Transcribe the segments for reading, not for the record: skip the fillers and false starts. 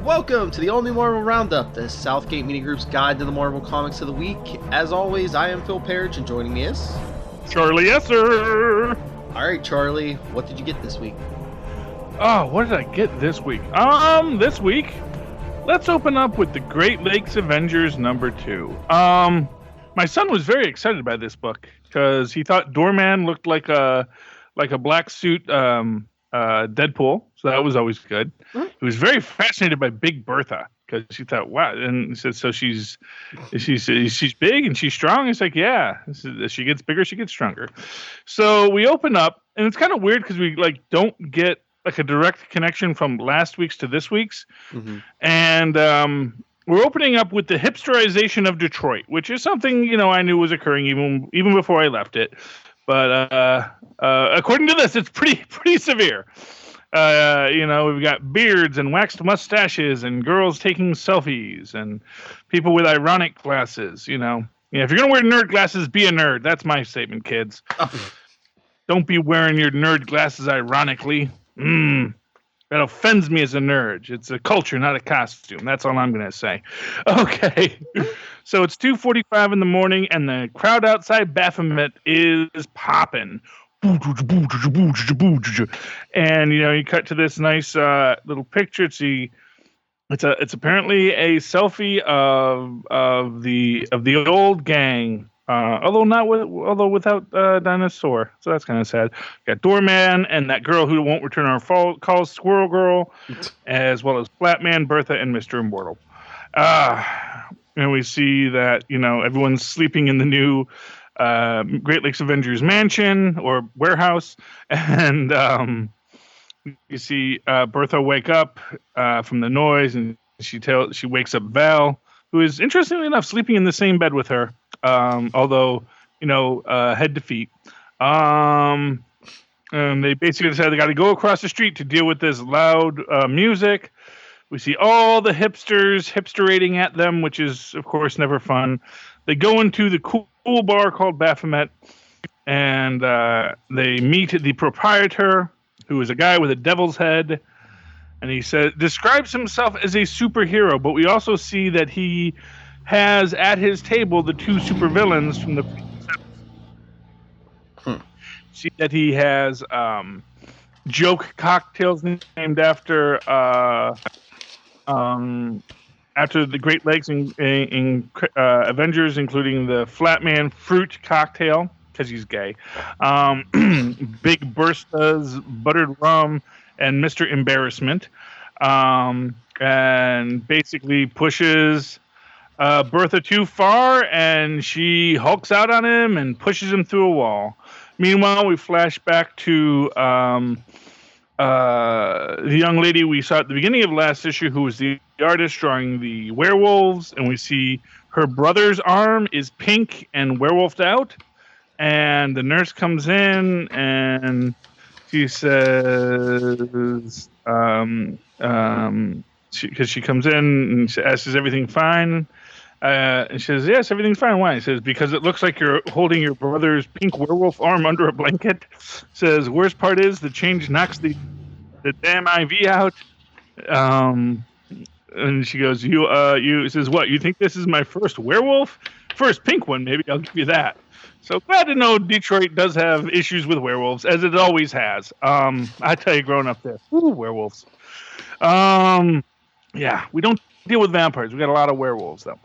Welcome to the all-new Marvel Roundup, the Southgate Media Group's guide to the Marvel Comics of the week. As always, I am Phil Parrish, and joining me is... Charlie Esser! Alright, Charlie, what did you get this week? Oh, what did I get this week? This week, let's open up with the Great Lakes Avengers #2. My son was very excited by this book, because he thought Doorman looked like a black suit Deadpool, so that was always good. Mm-hmm. He was very fascinated by Big Bertha, because she thought, wow, and he said, so she's big and she's strong? It's like, yeah, as she gets bigger, she gets stronger. So we open up, and it's kind of weird because we don't get a direct connection from last week's to this week's. Mm-hmm. And we're opening up with the hipsterization of Detroit, which is something, I knew was occurring even before I left it. But according to this, it's pretty severe. We've got beards and waxed mustaches and girls taking selfies and people with ironic glasses. If you're going to wear nerd glasses, be a nerd. That's my statement, kids. Don't be wearing your nerd glasses ironically. That offends me as a nerd. It's a culture, not a costume. That's all I'm going to say. Okay. So it's 2:45 in the morning, and the crowd outside Baphomet is popping. And, you cut to this nice little picture. It's apparently a selfie of the old gang. Although without Dinosaur, so that's kind of sad. Got Doorman and that girl who won't return our calls, Squirrel Girl, as well as Flatman, Bertha, and Mr. Immortal. And we see that everyone's sleeping in the new Great Lakes Avengers mansion or warehouse, and you see Bertha wake up from the noise, and she wakes up Val, who is interestingly enough sleeping in the same bed with her. Although, head to feet. And they basically decided they got to go across the street to deal with this loud music. We see all the hipsters hipsterating at them, which is, of course, never fun. They go into the cool bar called Baphomet, and they meet the proprietor, who is a guy with a devil's head. And he describes himself as a superhero, but we also see that he has at his table the two supervillains from the previous episode. See that he has joke cocktails named after the Great Lakes in Avengers, including the Flatman Fruit Cocktail, because he's gay, Big Bursta's Buttered Rum, and Mr. Embarrassment, and basically pushes Bertha too far, and she hulks out on him and pushes him through a wall. Meanwhile, we flash back to the young lady we saw at the beginning of last issue, who was the artist drawing the werewolves, and we see her brother's arm is pink and werewolfed out, and the nurse comes in, and she says, because she comes in and she asks, is everything fine? And she says, yes, everything's fine. Why? He says, because it looks like you're holding your brother's pink werewolf arm under a blanket. Says, worst part is the change knocks the damn IV out. And she goes, you says, what? You think this is my first werewolf? First pink one, maybe. I'll give you that. So glad to know Detroit does have issues with werewolves, as it always has. I tell you, growing up there, werewolves. Yeah, we don't deal with vampires. We got a lot of werewolves, though.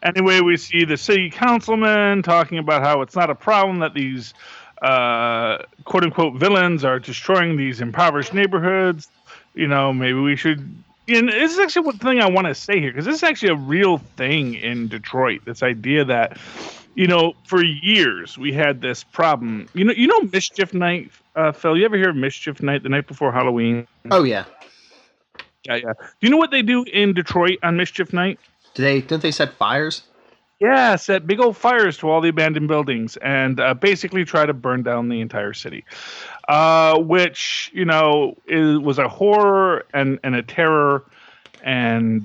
Anyway, we see the city councilman talking about how it's not a problem that these quote-unquote villains are destroying these impoverished neighborhoods. Maybe we should... And this is actually one thing I want to say here, because this is actually a real thing in Detroit, this idea that, for years we had this problem. You know Mischief Night, Phil? You ever hear of Mischief Night, the night before Halloween? Oh, yeah. Yeah. Do you know what they do in Detroit on Mischief Night? Didn't they set fires? Yeah, set big old fires to all the abandoned buildings and basically try to burn down the entire city. Which, was a horror and a terror, and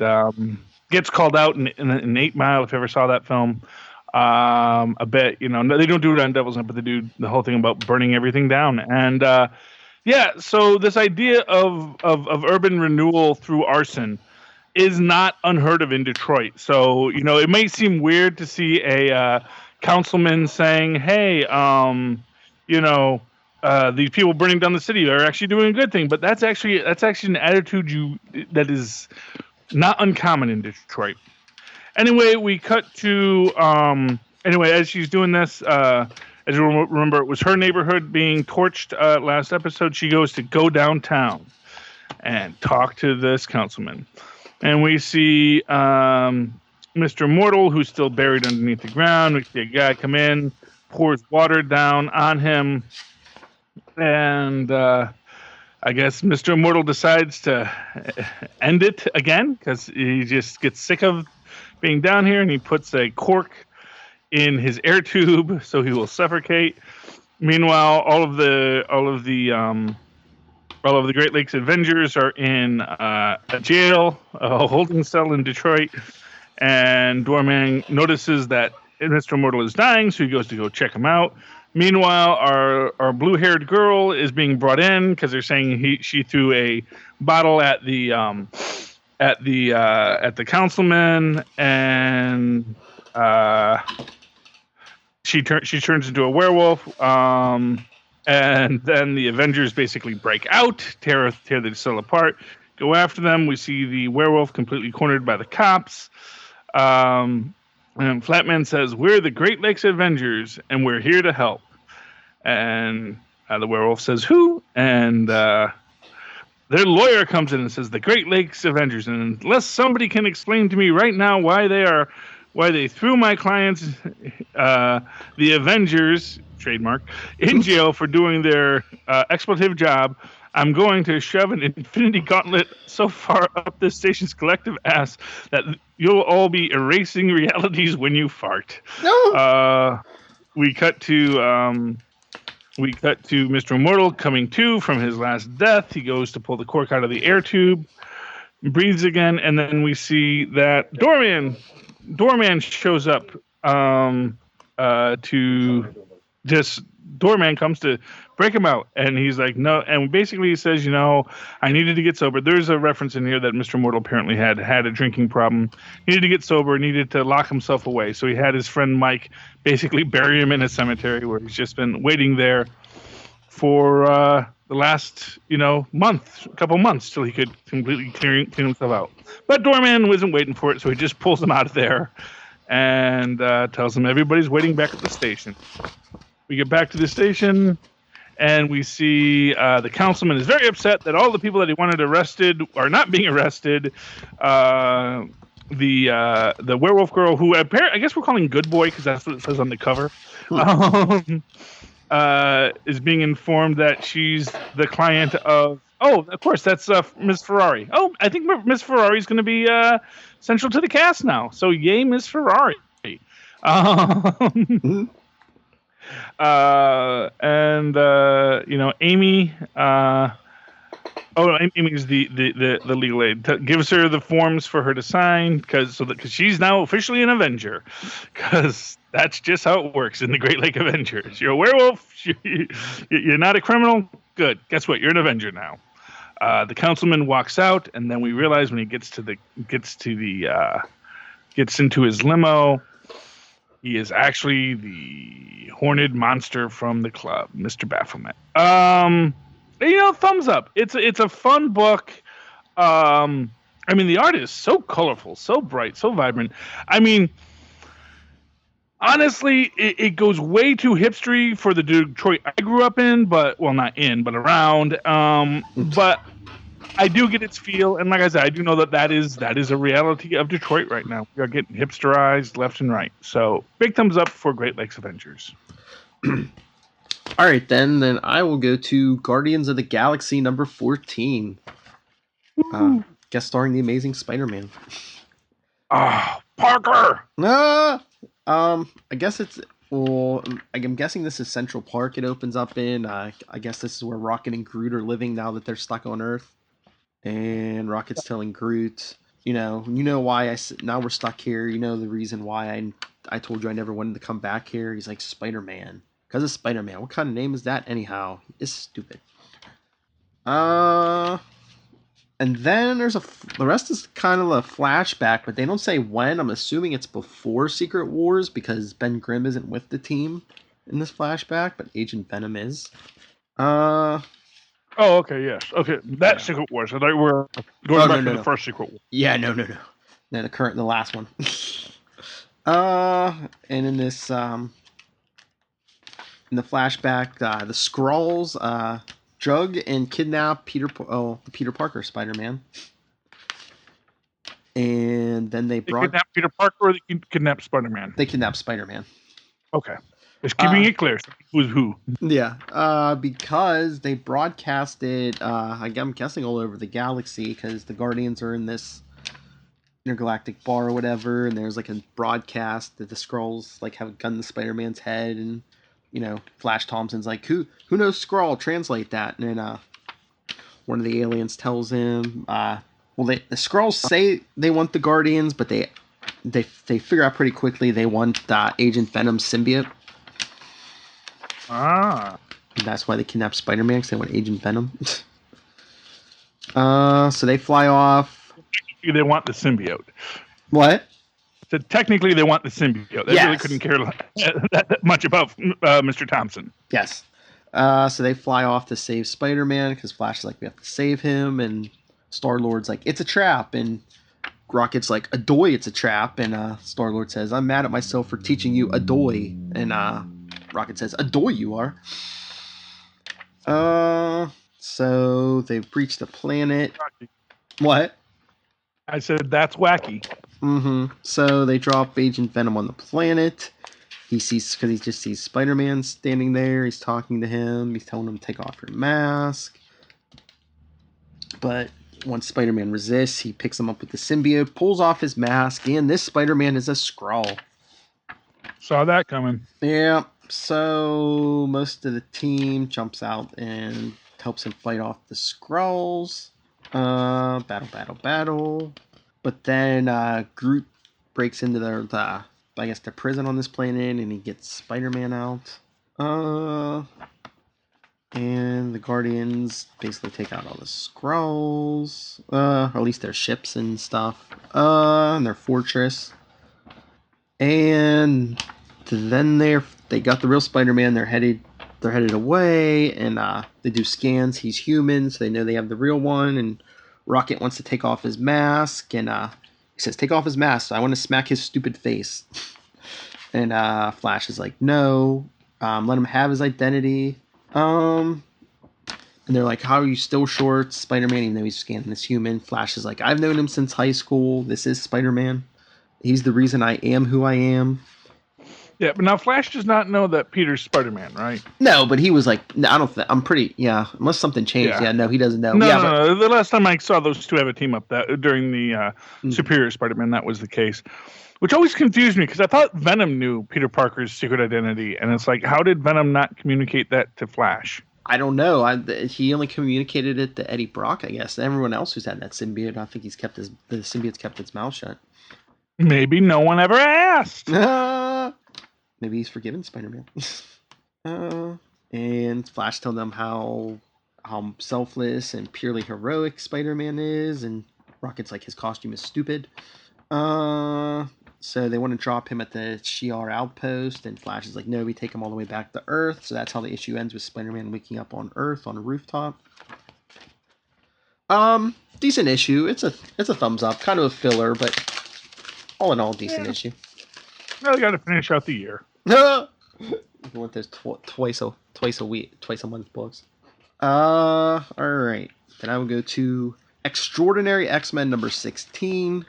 gets called out in 8 Mile, if you ever saw that film. A bit, they don't do it on Devil's Night, but they do the whole thing about burning everything down. And Yeah, so this idea of urban renewal through arson is not unheard of in Detroit. So, it may seem weird to see a councilman saying, "Hey, you know, these people burning down the city are actually doing a good thing," but that's actually an attitude that is not uncommon in Detroit. Anyway, we cut to as she's doing this. As you remember, it was her neighborhood being torched last episode. She goes to go downtown and talk to this councilman. And we see Mr. Mortal, who's still buried underneath the ground. We see a guy come in, pours water down on him. And I guess Mr. Mortal decides to end it again because he just gets sick of being down here, and he puts a cork in his air tube so he will suffocate. Meanwhile, all of the Great Lakes Avengers are in a jail, a holding cell in Detroit, and Doorman notices that Mr. Mortal is dying, so he goes to go check him out. Meanwhile, our blue-haired girl is being brought in because they're saying she threw a bottle at the councilman, and she turns into a werewolf. And then the Avengers basically break out, tear the cell apart, go after them. We see the werewolf completely cornered by the cops. And Flatman says, "We're the Great Lakes Avengers, and we're here to help." And the werewolf says, "Who?" And their lawyer comes in and says, "The Great Lakes Avengers. And unless somebody can explain to me right now why they threw my clients, the Avengers, trademark, in jail for doing their expletive job, I'm going to shove an infinity gauntlet so far up this station's collective ass that you'll all be erasing realities when you fart." No. We cut to Mr. Immortal coming to from his last death. He goes to pull the cork out of the air tube, breathes again, and then we see that Doorman shows up Doorman comes to break him out, and he's like, "No," and basically he says, "I needed to get sober." There's a reference in here that Mr. Mortal apparently had a drinking problem, needed to get sober, needed to lock himself away. So he had his friend Mike basically bury him in a cemetery where he's just been waiting there for the last, couple months till he could completely clean himself out. But Doorman wasn't waiting for it, so he just pulls him out of there and tells him everybody's waiting back at the station. We get back to the station, and we see the councilman is very upset that all the people that he wanted arrested are not being arrested. The werewolf girl, who I guess we're calling Good Boy because that's what it says on the cover, is being informed that she's the client of. Oh, of course, that's Miss Ferrari. Oh, I think Miss Ferrari is going to be central to the cast now. So yay, Miss Ferrari. Amy. Amy's the legal aid. Gives her the forms for her to sign because she's now officially an Avenger. Because that's just how it works in the Great Lake Avengers. You're a werewolf. You're not a criminal. Good. Guess what? You're an Avenger now. The councilman walks out, and then we realize when he gets into his limo, he is actually the horned monster from the club, Mr. Baphomet. Thumbs up. It's a fun book. The art is so colorful, so bright, so vibrant. Honestly, it goes way too hipstery for the Detroit I grew up in, but not in, but around. But I do get its feel, and like I said, I do know that is a reality of Detroit right now. We are getting hipsterized left and right. So big thumbs up for Great Lakes Avengers. All right, then I will go to Guardians of the Galaxy number 14. Guest starring the Amazing Spider-Man. Parker! I guess it's... Well, I'm guessing this is Central Park it opens up in. I guess this is where Rocket and Groot are living now that they're stuck on Earth. And Rocket's telling Groot, why now we're stuck here. You know the reason why I told you I never wanted to come back here. He's like, Spider-Man. Because of Spider-Man. What kind of name is that anyhow? It's stupid. Uh, and then the rest is kind of a flashback, but they don't say when. I'm assuming it's before Secret Wars because Ben Grimm isn't with the team in this flashback, but Agent Venom is. Uh, Oh, okay, yes. Okay, that yeah. Secret Wars. I thought we were going back to the No. first Secret War. Yeah, no. No, the last one. And in this, in the flashback, the Skrulls, drug and kidnap the Peter Parker Spider-Man. And then they kidnap Peter Parker or they kidnap Spider-Man? They kidnap Spider-Man. Okay. Just keeping it clear. Who's who? Yeah. Because they broadcasted, I'm guessing all over the galaxy because the Guardians are in this intergalactic bar or whatever, and there's like a broadcast that the Skrulls like have a gun to Spider-Man's head, and Flash Thompson's like, who knows Skrull? Translate that. And then one of the aliens tells him, the Skrulls say they want the Guardians, but they figure out pretty quickly they want Agent Venom's symbiote. Ah. And that's why they kidnap Spider-Man, because they want Agent Venom. So they fly off. They want the symbiote. What? So technically, they want the symbiote. They really couldn't care that much about Mr. Thompson. Yes. So they fly off to save Spider-Man because Flash is like, we have to save him, and Star-Lord's like, it's a trap, and Rocket's like, adoy, it's a trap, and Star-Lord says, I'm mad at myself for teaching you adoy, and Rocket says, adoy you are. So they've breached the planet. What? I said, that's wacky. Mm-hmm. So they drop Agent Venom on the planet. He just sees Spider-Man standing there. He's talking to him. He's telling him to take off your mask. But once Spider-Man resists, he picks him up with the symbiote, pulls off his mask, and this Spider-Man is a Skrull. Saw that coming. Yeah. So most of the team jumps out and helps him fight off the Skrulls. Battle. But then Groot breaks into the prison on this planet, and he gets Spider-Man out. And the Guardians basically take out all the Skrulls, or at least their ships and stuff, and their fortress. And then they got the real Spider-Man. They're headed away, and they do scans. He's human, so they know they have the real one. And Rocket wants to take off his mask, and he says, "Take off his mask. I want to smack his stupid face." And Flash is like, "No, let him have his identity." And they're like, "How are you still short, Spider-Man?" Even though he's scanning this human. Flash is like, "I've known him since high school. This is Spider-Man. He's the reason I am who I am." Yeah, but now Flash does not know that Peter's Spider-Man, right? No, but he was like, unless something changed. Yeah, no, he doesn't know. No. The last time I saw those two have a team up during the Superior Spider-Man, that was the case. Which always confused me, because I thought Venom knew Peter Parker's secret identity. And it's like, how did Venom not communicate that to Flash? I don't know. He only communicated it to Eddie Brock, I guess. Everyone else who's had that symbiote, I think the symbiote's kept its mouth shut. Maybe no one ever asked. Maybe he's forgiven Spider-Man. And Flash told them how selfless and purely heroic Spider-Man is, and Rocket's like, his costume is stupid. So they want to drop him at the Shi'ar outpost, and Flash is like, no, we take him all the way back to Earth. So that's how the issue ends, with Spider-Man waking up on Earth on a rooftop. Decent issue. It's a thumbs up. Kind of a filler, but all in all, decent issue. Well, we got to finish out the year. You want those twice a month books. All right. Then I will go to Extraordinary X-Men number 16.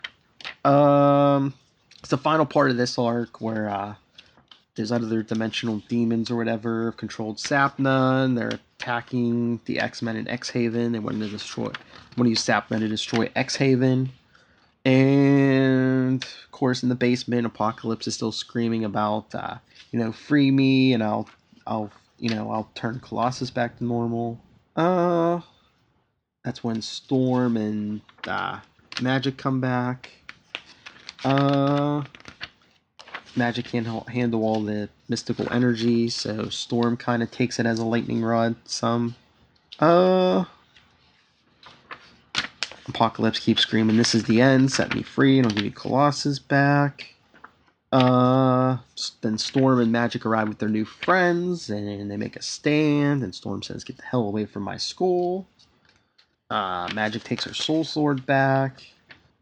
It's the final part of this arc where there's other dimensional demons or whatever controlled Sapna, and they're attacking the X-Men in X-Haven. They want to use Sapna to destroy X-Haven. And of course, in the basement, Apocalypse is still screaming about, free me, and I'll turn Colossus back to normal. That's when Storm and Magic come back. Magic can't handle all the mystical energy, so Storm kind of takes it as a lightning rod. Apocalypse keeps screaming, "This is the end. Set me free, and I'll give you Colossus back." Then Storm and Magic arrive with their new friends, and they make a stand. And Storm says, "Get the hell away from my school." Magic takes her soul sword back.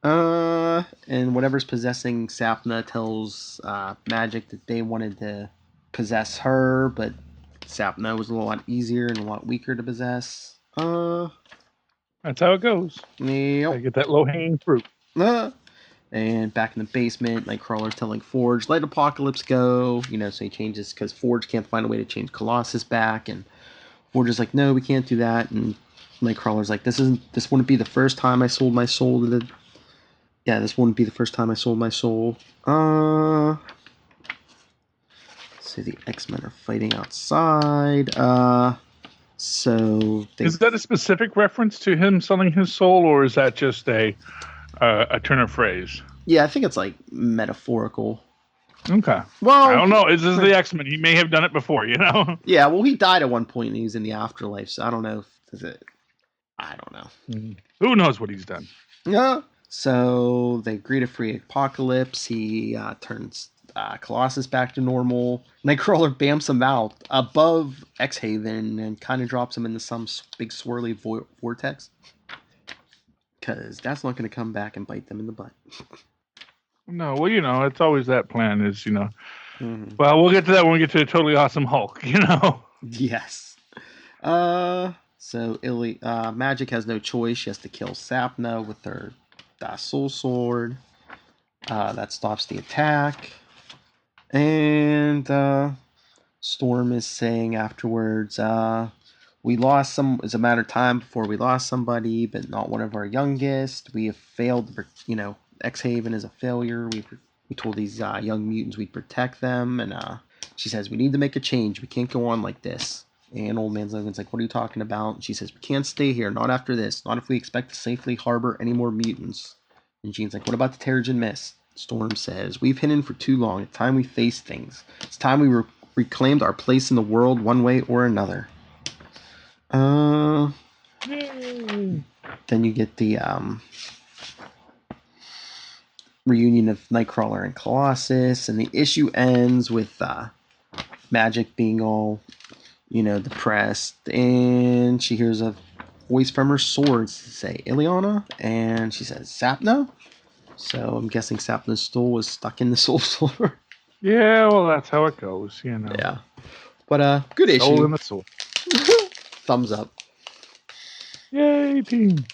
And whatever's possessing Sapna tells Magic that they wanted to possess her, but Sapna was a lot easier and a lot weaker to possess. That's how it goes. Yep. I get that low-hanging fruit. And back in the basement, Nightcrawler's telling Forge, "Let Apocalypse go." So he changes because Forge can't find a way to change Colossus back, and Forge is like, "No, we can't do that." And Nightcrawler's like, "This wouldn't be the first time I sold my soul to the." Yeah, this wouldn't be the first time I sold my soul. So the X-Men are fighting outside. So is that a specific reference to him selling his soul, or is that just a turn of phrase? Yeah, I think it's like metaphorical. Okay. Well, I don't know. This is the X-Men. He may have done it before, Yeah, well, he died at one point and he's in the afterlife, so I don't know I don't know. Who knows what he's done? Yeah. So they agree to free Apocalypse. He turns Colossus back to normal. Nightcrawler bamps him out above X-Haven and kind of drops him into some big swirly vortex. Because that's not going to come back and bite them in the butt. No, well, it's always that plan is, Well, we'll get to that when we get to the Totally Awesome Hulk, Yes. So Magic has no choice. She has to kill Sapna with her soul sword. That stops the attack. And Storm is saying afterwards, "We lost it's a matter of time before we lost somebody, but not one of our youngest. We have failed. X-Haven is a failure. We told these young mutants we'd protect them." And she says, "We need to make a change. We can't go on like this." And Old Man Logan's like, "What are you talking about?" And she says, "We can't stay here. Not after this. Not if we expect to safely harbor any more mutants." And Jean's like, "What about the Terrigen Mist?" Storm says, "We've hidden for too long. It's time we face things. It's time we reclaimed our place in the world one way or another." Then you get the reunion of Nightcrawler and Colossus, and the issue ends with Magic being all, depressed, and she hears a voice from her swords say, "Ileana," and she says, "Sapna?" So I'm guessing Sapna's soul was stuck in the soul sword. Yeah, well, that's how it goes, Yeah. But good issue. Soul in the soul. Thumbs up. Yay, team.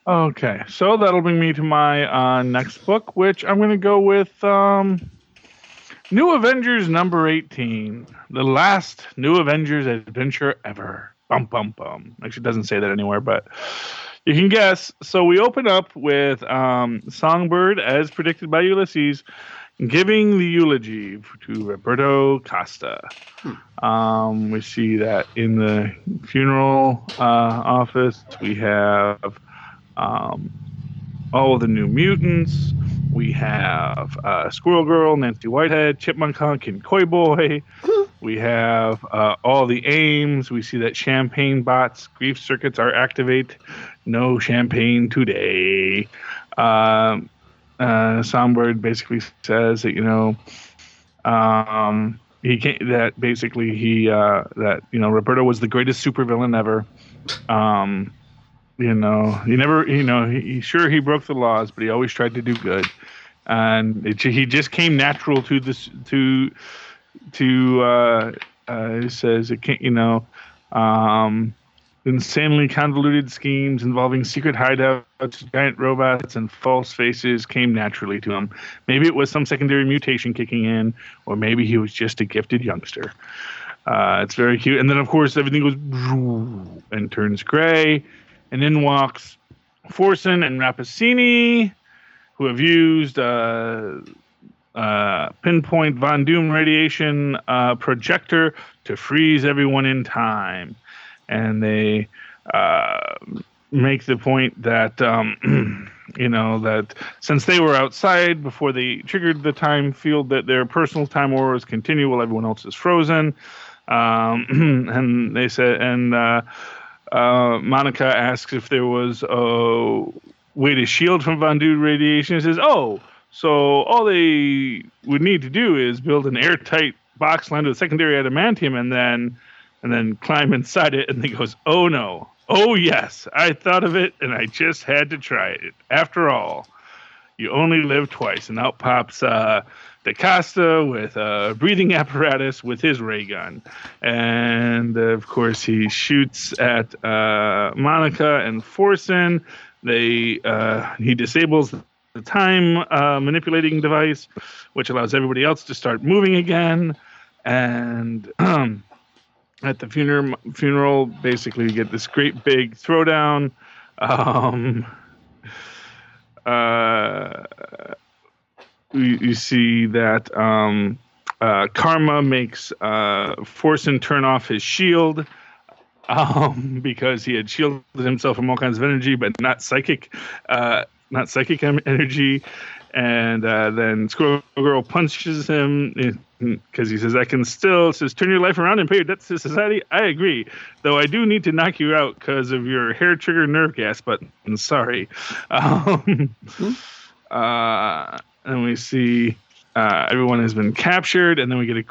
Okay, so that'll bring me to my next book, which I'm going to go with New Avengers number 18. The last New Avengers adventure ever. Bum, bum, bum. Actually, it doesn't say that anywhere, but you can guess. So we open up with Songbird, as predicted by Ulysses, giving the eulogy to Roberto Costa. We see that in the funeral office. We have all of the New Mutants. We have Squirrel Girl, Nancy Whitehead, Chipmunk Hunk, and Koi Boy. We have all the aims. We see that champagne bots, grief circuits are activate. No champagne today. Songbird basically says that he can't. That basically Roberto was the greatest supervillain ever. He never. He broke the laws, but he always tried to do good, and he just came natural to this. He says it can't. Insanely convoluted schemes involving secret hideouts, giant robots, and false faces came naturally to him. Maybe it was some secondary mutation kicking in, or maybe he was just a gifted youngster. It's very cute. And then, of course, everything goes and turns gray. And in walks Forsen and Rapacini, who have used pinpoint Von Doom radiation projector to freeze everyone in time. And they make the point that, that since they were outside before they triggered the time field, that their personal time wars continue while everyone else is frozen. And they said, Monica asks if there was a way to shield from Von Dude radiation. He says, "Oh, so all they would need to do is build an airtight box lined with secondary adamantium, and then climb inside it." And he goes, "Oh no, oh yes, I thought of it, and I just had to try it. After all, you only live twice." And out pops DaCosta with a breathing apparatus with his ray gun. And, of course, he shoots at Monica and Forsen. He disables the time manipulating device, which allows everybody else to start moving again. And at the funeral, basically, we get this great big throwdown. You see that Karma makes Forsen turn off his shield because he had shielded himself from all kinds of energy, but not psychic energy. And then Squirrel Girl punches him because he says, "Turn your life around and pay your debts to society." I agree, though I do need to knock you out because of your hair trigger nerve gas button. Sorry. And we see everyone has been captured, and then we get a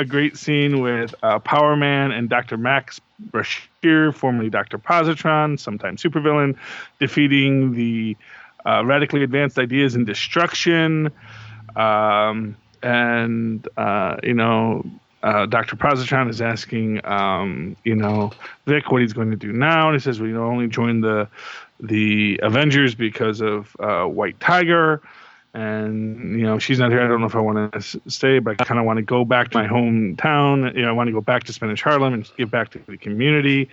great scene with Power Man and Dr. Max Brashear, formerly Dr. Positron, sometime supervillain, defeating the radically advanced ideas in destruction. Dr. Positron is asking, Vic what he's going to do now, and he says, "We only join the Avengers because of White Tiger." And, she's not here. I don't know if I want to stay, but I kind of want to go back to my hometown. I want to go back to Spanish Harlem and give back to the community.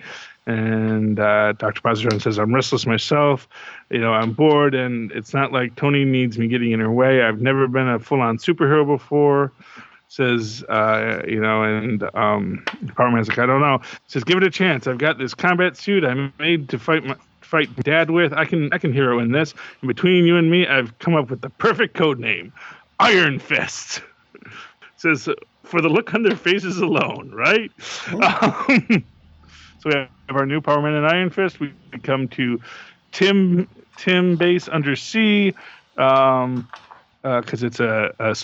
And Dr. Positron says, "I'm restless myself. I'm bored, and it's not like Tony needs me getting in her way. I've never been a full-on superhero before." Says, and Power Man's like, "I don't know." Says, "Give it a chance. I've got this combat suit I'm made to fight Dad with. I can hero in this. And between you and me, I've come up with the perfect code name, Iron Fist." Says, "For the look on their faces alone, right?" So we have our new Power Man and Iron Fist. We come to Tim base under sea, because it's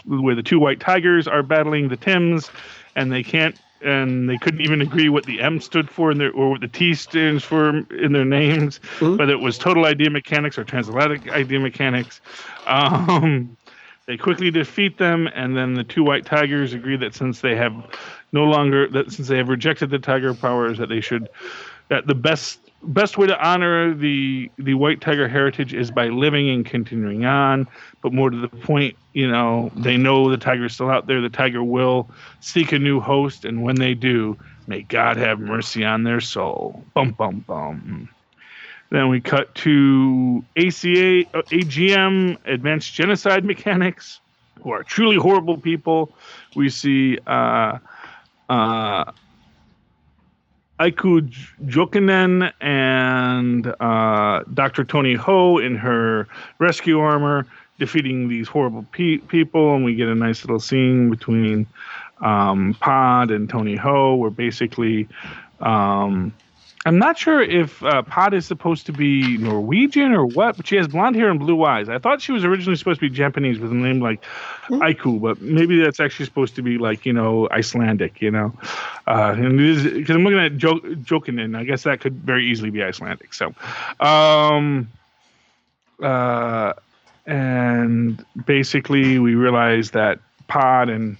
where the two White Tigers are battling the Tims, and they couldn't even agree what the M stood for or what the T stands for in their names, whether it was Total Idea Mechanics or Transatlantic Idea Mechanics. They quickly defeat them, and then the two White Tigers agree that since they have rejected the Tiger powers, that the best way to honor the White Tiger heritage is by living and continuing on. But more to the point, they know the Tiger is still out there. The Tiger will seek a new host, and when they do, may God have mercy on their soul. Bum, bum, bum. Then we cut to AGM, Advanced Genocide Mechanics, who are truly horrible people. We see Aiku Jokinen and Dr. Tony Ho in her rescue armor defeating these horrible people, and we get a nice little scene between Pod and Tony Ho, where basically I'm not sure if Pod is supposed to be Norwegian or what, but she has blonde hair and blue eyes. I thought she was originally supposed to be Japanese with a name like Aiku, but maybe that's actually supposed to be like, Icelandic, and because I'm looking at Jokinen, I guess that could very easily be Icelandic. So, and basically we realize that Pod and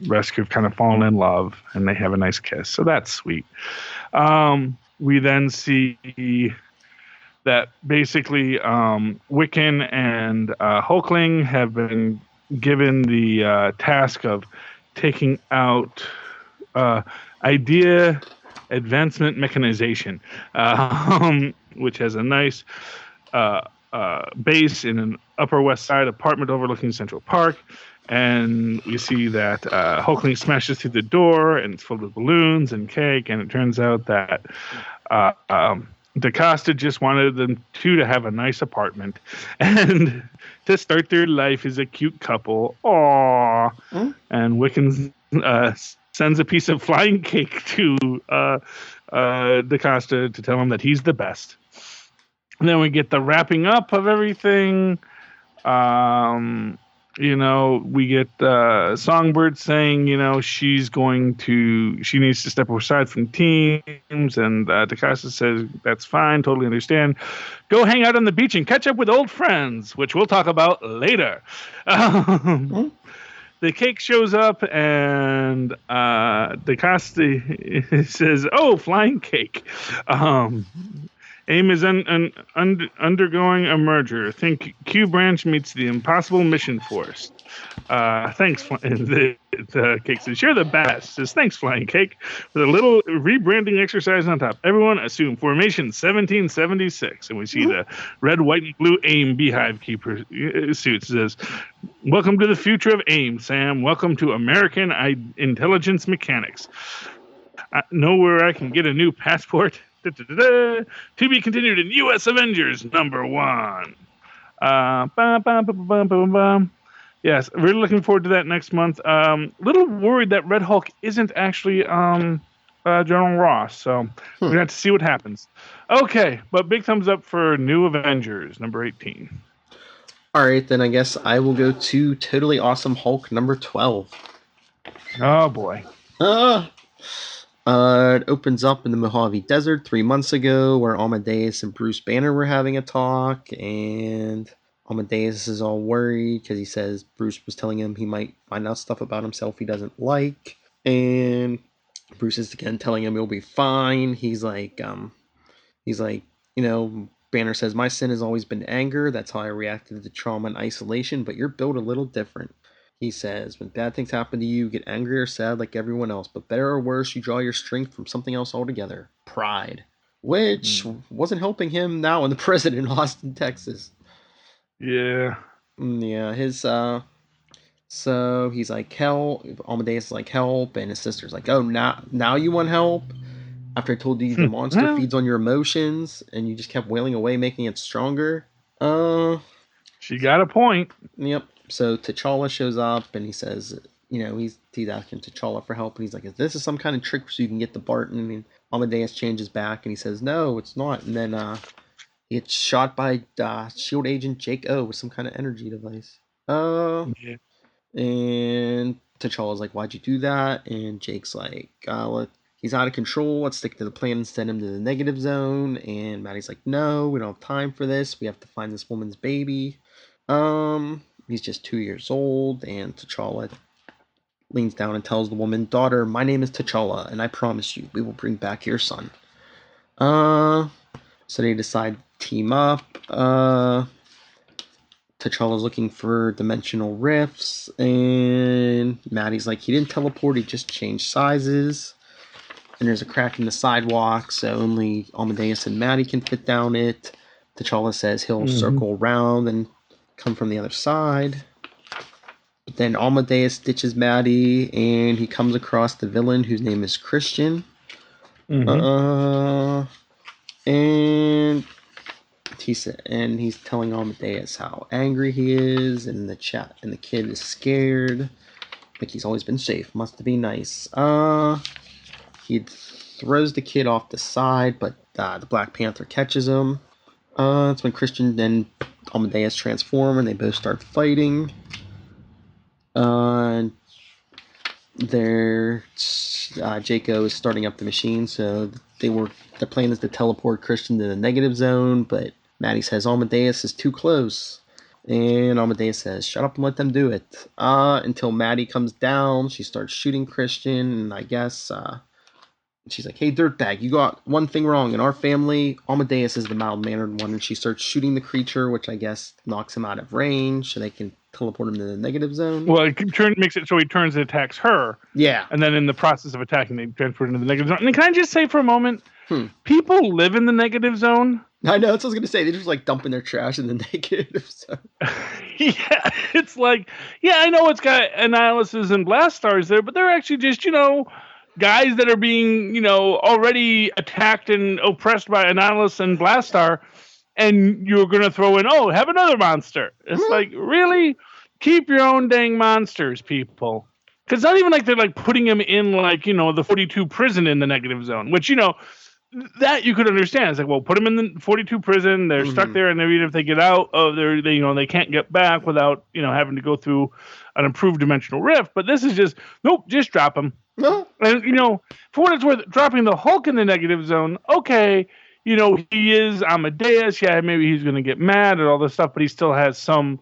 Rescue have kind of fallen in love, and they have a nice kiss, so that's sweet. We then see that basically Wiccan and Hulkling have been given the task of taking out Idea Advancement Mechanization, which has a nice base in an Upper West Side apartment overlooking Central Park. And we see that Hulkling smashes through the door, and it's filled with balloons and cake. And it turns out that DaCosta just wanted them to have a nice apartment and to start their life as a cute couple. Aww. And Wiccan sends a piece of flying cake to DaCosta to tell him that he's the best. And then we get the wrapping up of everything. We get Songbird saying, she needs to step aside from teams, and DaCosta says, that's fine, totally understand. Go hang out on the beach and catch up with old friends, which we'll talk about later. The cake shows up, and DaCosta says, oh, flying cake. AIM is undergoing a merger. Think Q Branch meets the Impossible Mission Force. Thanks, the cake says, you're the best. Says, thanks, Flying Cake. With a little rebranding exercise on top. Everyone assume formation 1776. And we see the red, white, and blue AIM beehive keeper suits. Says, welcome to the future of AIM, Sam. Welcome to American intelligence mechanics. I know where I can get a new passport. To be continued in U.S. Avengers #1. Yes, really looking forward to that next month. Little worried that Red Hulk isn't actually General Ross, so we're going to have to see what happens. Okay, but big thumbs up for New Avengers #18. All right, then I guess I will go to Totally Awesome Hulk #12. Oh, boy. It opens up in the Mojave Desert 3 months ago, where Amadeus and Bruce Banner were having a talk, and Amadeus is all worried because he says Bruce was telling him he might find out stuff about himself he doesn't like, and Bruce is again telling him he'll be fine. He's like, Banner says, my sin has always been anger. That's how I reacted to trauma and isolation, but you're built a little different. He says, when bad things happen to you, you get angry or sad like everyone else. But better or worse, you draw your strength from something else altogether. Pride. Which wasn't helping him now in the prison in Austin, Texas. Yeah. Yeah, so he's like, help. Amadeus is like, help. And his sister's like, oh, now you want help? After I told you the monster feeds on your emotions, and you just kept wailing away, making it stronger. She got a point. Yep. So T'Challa shows up, and he says, he's asking T'Challa for help, and he's like, is this some kind of trick so you can get the Barton? And Amadeus changes back, and he says, no, it's not. And then he gets shot by S.H.I.E.L.D. agent Jake O with some kind of energy device. Yeah. And T'Challa's like, why'd you do that? And Jake's like, he's out of control. Let's stick to the plan and send him to the negative zone. And Maddie's like, no, we don't have time for this. We have to find this woman's baby. He's just 2 years old, and T'Challa leans down and tells the woman, daughter, my name is T'Challa, and I promise you, we will bring back your son. So they decide to team up. T'Challa's looking for dimensional rifts, and Maddie's like, he didn't teleport, he just changed sizes. And there's a crack in the sidewalk, so only Amadeus and Maddie can fit down it. T'Challa says he'll circle around and come from the other side. But then Amadeus ditches Maddie, and he comes across the villain whose name is Christian. And he's telling Amadeus how angry he is, and the kid is scared. Like he's always been safe. Must be nice. He throws the kid off the side, but the Black Panther catches him. That's when Christian and Amadeus transform, and they both start fighting. Jaco is starting up the machine, so the plan is to teleport Christian to the negative zone, but Maddie says Amadeus is too close. And Amadeus says, shut up and let them do it. Until Maddie comes down, she starts shooting Christian, and I guess she's like, hey, dirtbag, you got one thing wrong. In our family, Amadeus is the mild-mannered one, and she starts shooting the creature, which I guess knocks him out of range, so they can teleport him to the negative zone. Well, it makes it so he turns and attacks her. Yeah. And then in the process of attacking, they transport him to the negative zone. And can I just say for a moment, people live in the negative zone? I know, that's what I was going to say. They're just like dumping their trash in the negative zone. Yeah, it's like, I know it's got Annihilus and Blast Stars there, but they're actually just, guys that are being, already attacked and oppressed by Annihilus and Blastar, and you're going to throw in, have another monster. It's like, really? Keep your own dang monsters, people. Because not even like they're like putting him in like, the 42 prison in the negative zone, which, that you could understand. It's like, well, put them in the 42 prison. They're stuck there, and even if they get out of there, they can't get back without having to go through an improved dimensional rift. But this is just nope, just drop them. No. And for what it's worth, dropping the Hulk in the negative zone, okay, he is Amadeus. Yeah, maybe he's going to get mad at all this stuff, but he still has some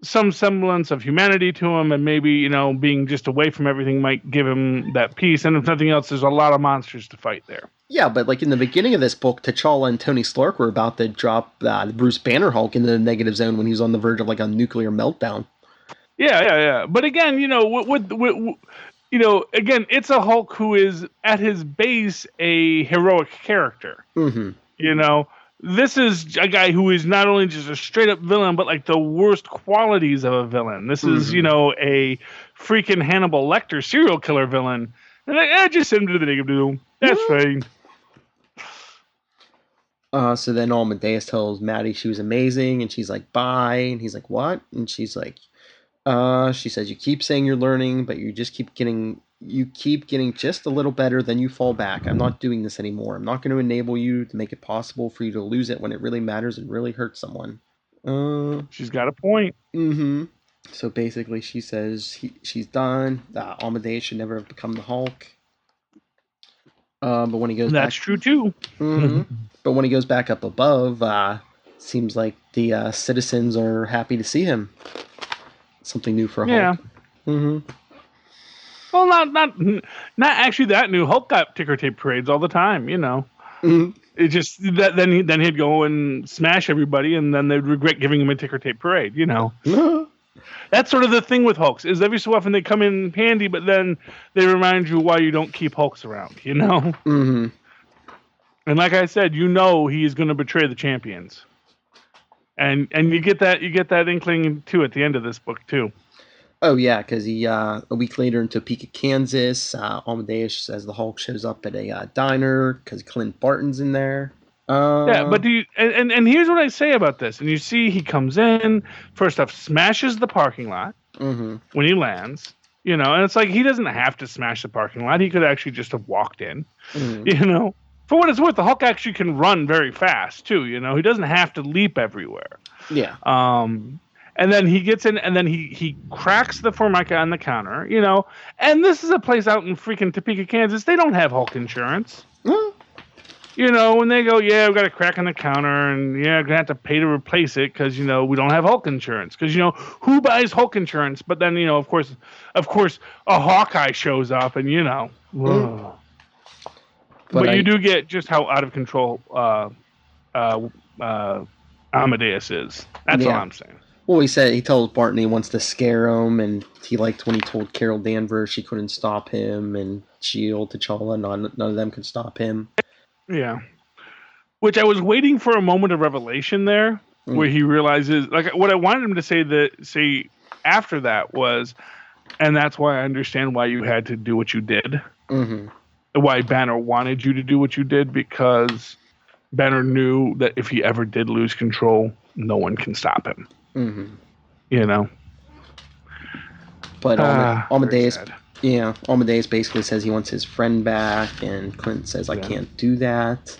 semblance of humanity to him, and maybe being just away from everything might give him that peace. And if nothing else, there's a lot of monsters to fight there. Yeah, but like in the beginning of this book, T'Challa and Tony Stark were about to drop the Bruce Banner Hulk into the negative zone when he was on the verge of like a nuclear meltdown. Yeah. But again, again, it's a Hulk who is at his base a heroic character. This is a guy who is not only just a straight up villain, but like the worst qualities of a villain. This is, a freaking Hannibal Lecter serial killer villain. And I just send him to the negative zone. That's fine. So then Amadeus tells Maddie she was amazing, and she's like, bye. And he's like, what? And she's like, she says, you keep saying you're learning, but you keep getting just a little better, then you fall back. I'm not doing this anymore. I'm not going to enable you to make it possible for you to lose it when it really matters and really hurts someone. She's got a point. So basically she says she's done. Amadeus should never have become the Hulk. But when he goes That's true too. But when he goes back up above, seems like the citizens are happy to see him. Something new for Hulk. Yeah. Well, not actually that new. Hulk got ticker tape parades all the time, It just that then he'd go and smash everybody, and then they'd regret giving him a ticker tape parade, That's sort of the thing with Hulks, is every so often they come in handy, but then they remind you why you don't keep Hulks around, And like I said, he is going to betray the champions, and you get that inkling too at the end of this book too. Oh yeah, because he a week later in Topeka, Kansas, Amadeus, as the Hulk, shows up at a diner because Clint Barton's in there. Yeah, but and here's what I say about this. And you see, he comes in, first off, smashes the parking lot when he lands. And it's like he doesn't have to smash the parking lot. He could actually just have walked in. For what it's worth, the Hulk actually can run very fast too. He doesn't have to leap everywhere. Yeah. And then he gets in, and then he cracks the Formica on the counter, And this is a place out in freaking Topeka, Kansas. They don't have Hulk insurance. When they go, yeah, we got a crack on the counter, and yeah, we're going to have to pay to replace it because, we don't have Hulk insurance. Because, who buys Hulk insurance? But then, of course, a Hawkeye shows up, and, But you do get just how out of control Amadeus is. That's all I'm saying. Well, he told Barton he wants to scare him, and he liked when he told Carol Danvers she couldn't stop him, and Shield, T'Challa, none of them could stop him. Yeah. Which I was waiting for a moment of revelation there, where he realizes, like, what I wanted him to say after that was, and that's why I understand why you had to do what you did. Why Banner wanted you to do what you did, because Banner knew that if he ever did lose control, no one can stop him. But Amadeus, Amadeus basically says he wants his friend back, and Clint says, I can't do that.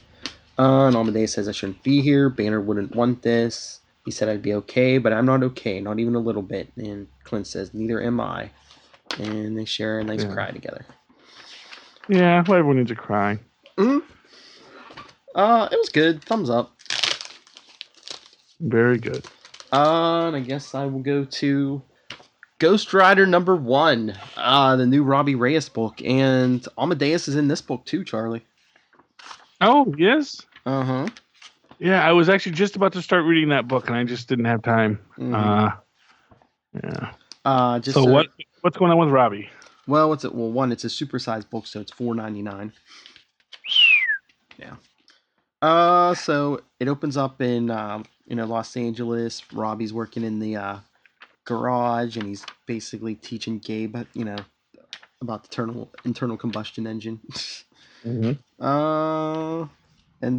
And Amadeus says I shouldn't be here. Banner wouldn't want this. He said I'd be okay, but I'm not okay, not even a little bit. And Clint says, neither am I. And they share a nice cry together. Yeah, well, everyone needs a cry. It was good. Thumbs up. Very good. And I guess I will go to Ghost Rider #1, the new Robbie Reyes book, and Amadeus is in this book too, Charlie. Oh, yes? Uh-huh. Yeah, I was actually just about to start reading that book, and I just didn't have time. Yeah. What's going on with Robbie? Well, what's it? Well, one, it's a supersized book, so it's $4.99. Yeah. So it opens up in Los Angeles. Robbie's working in the garage, and he's basically teaching Gabe, about the internal combustion engine. And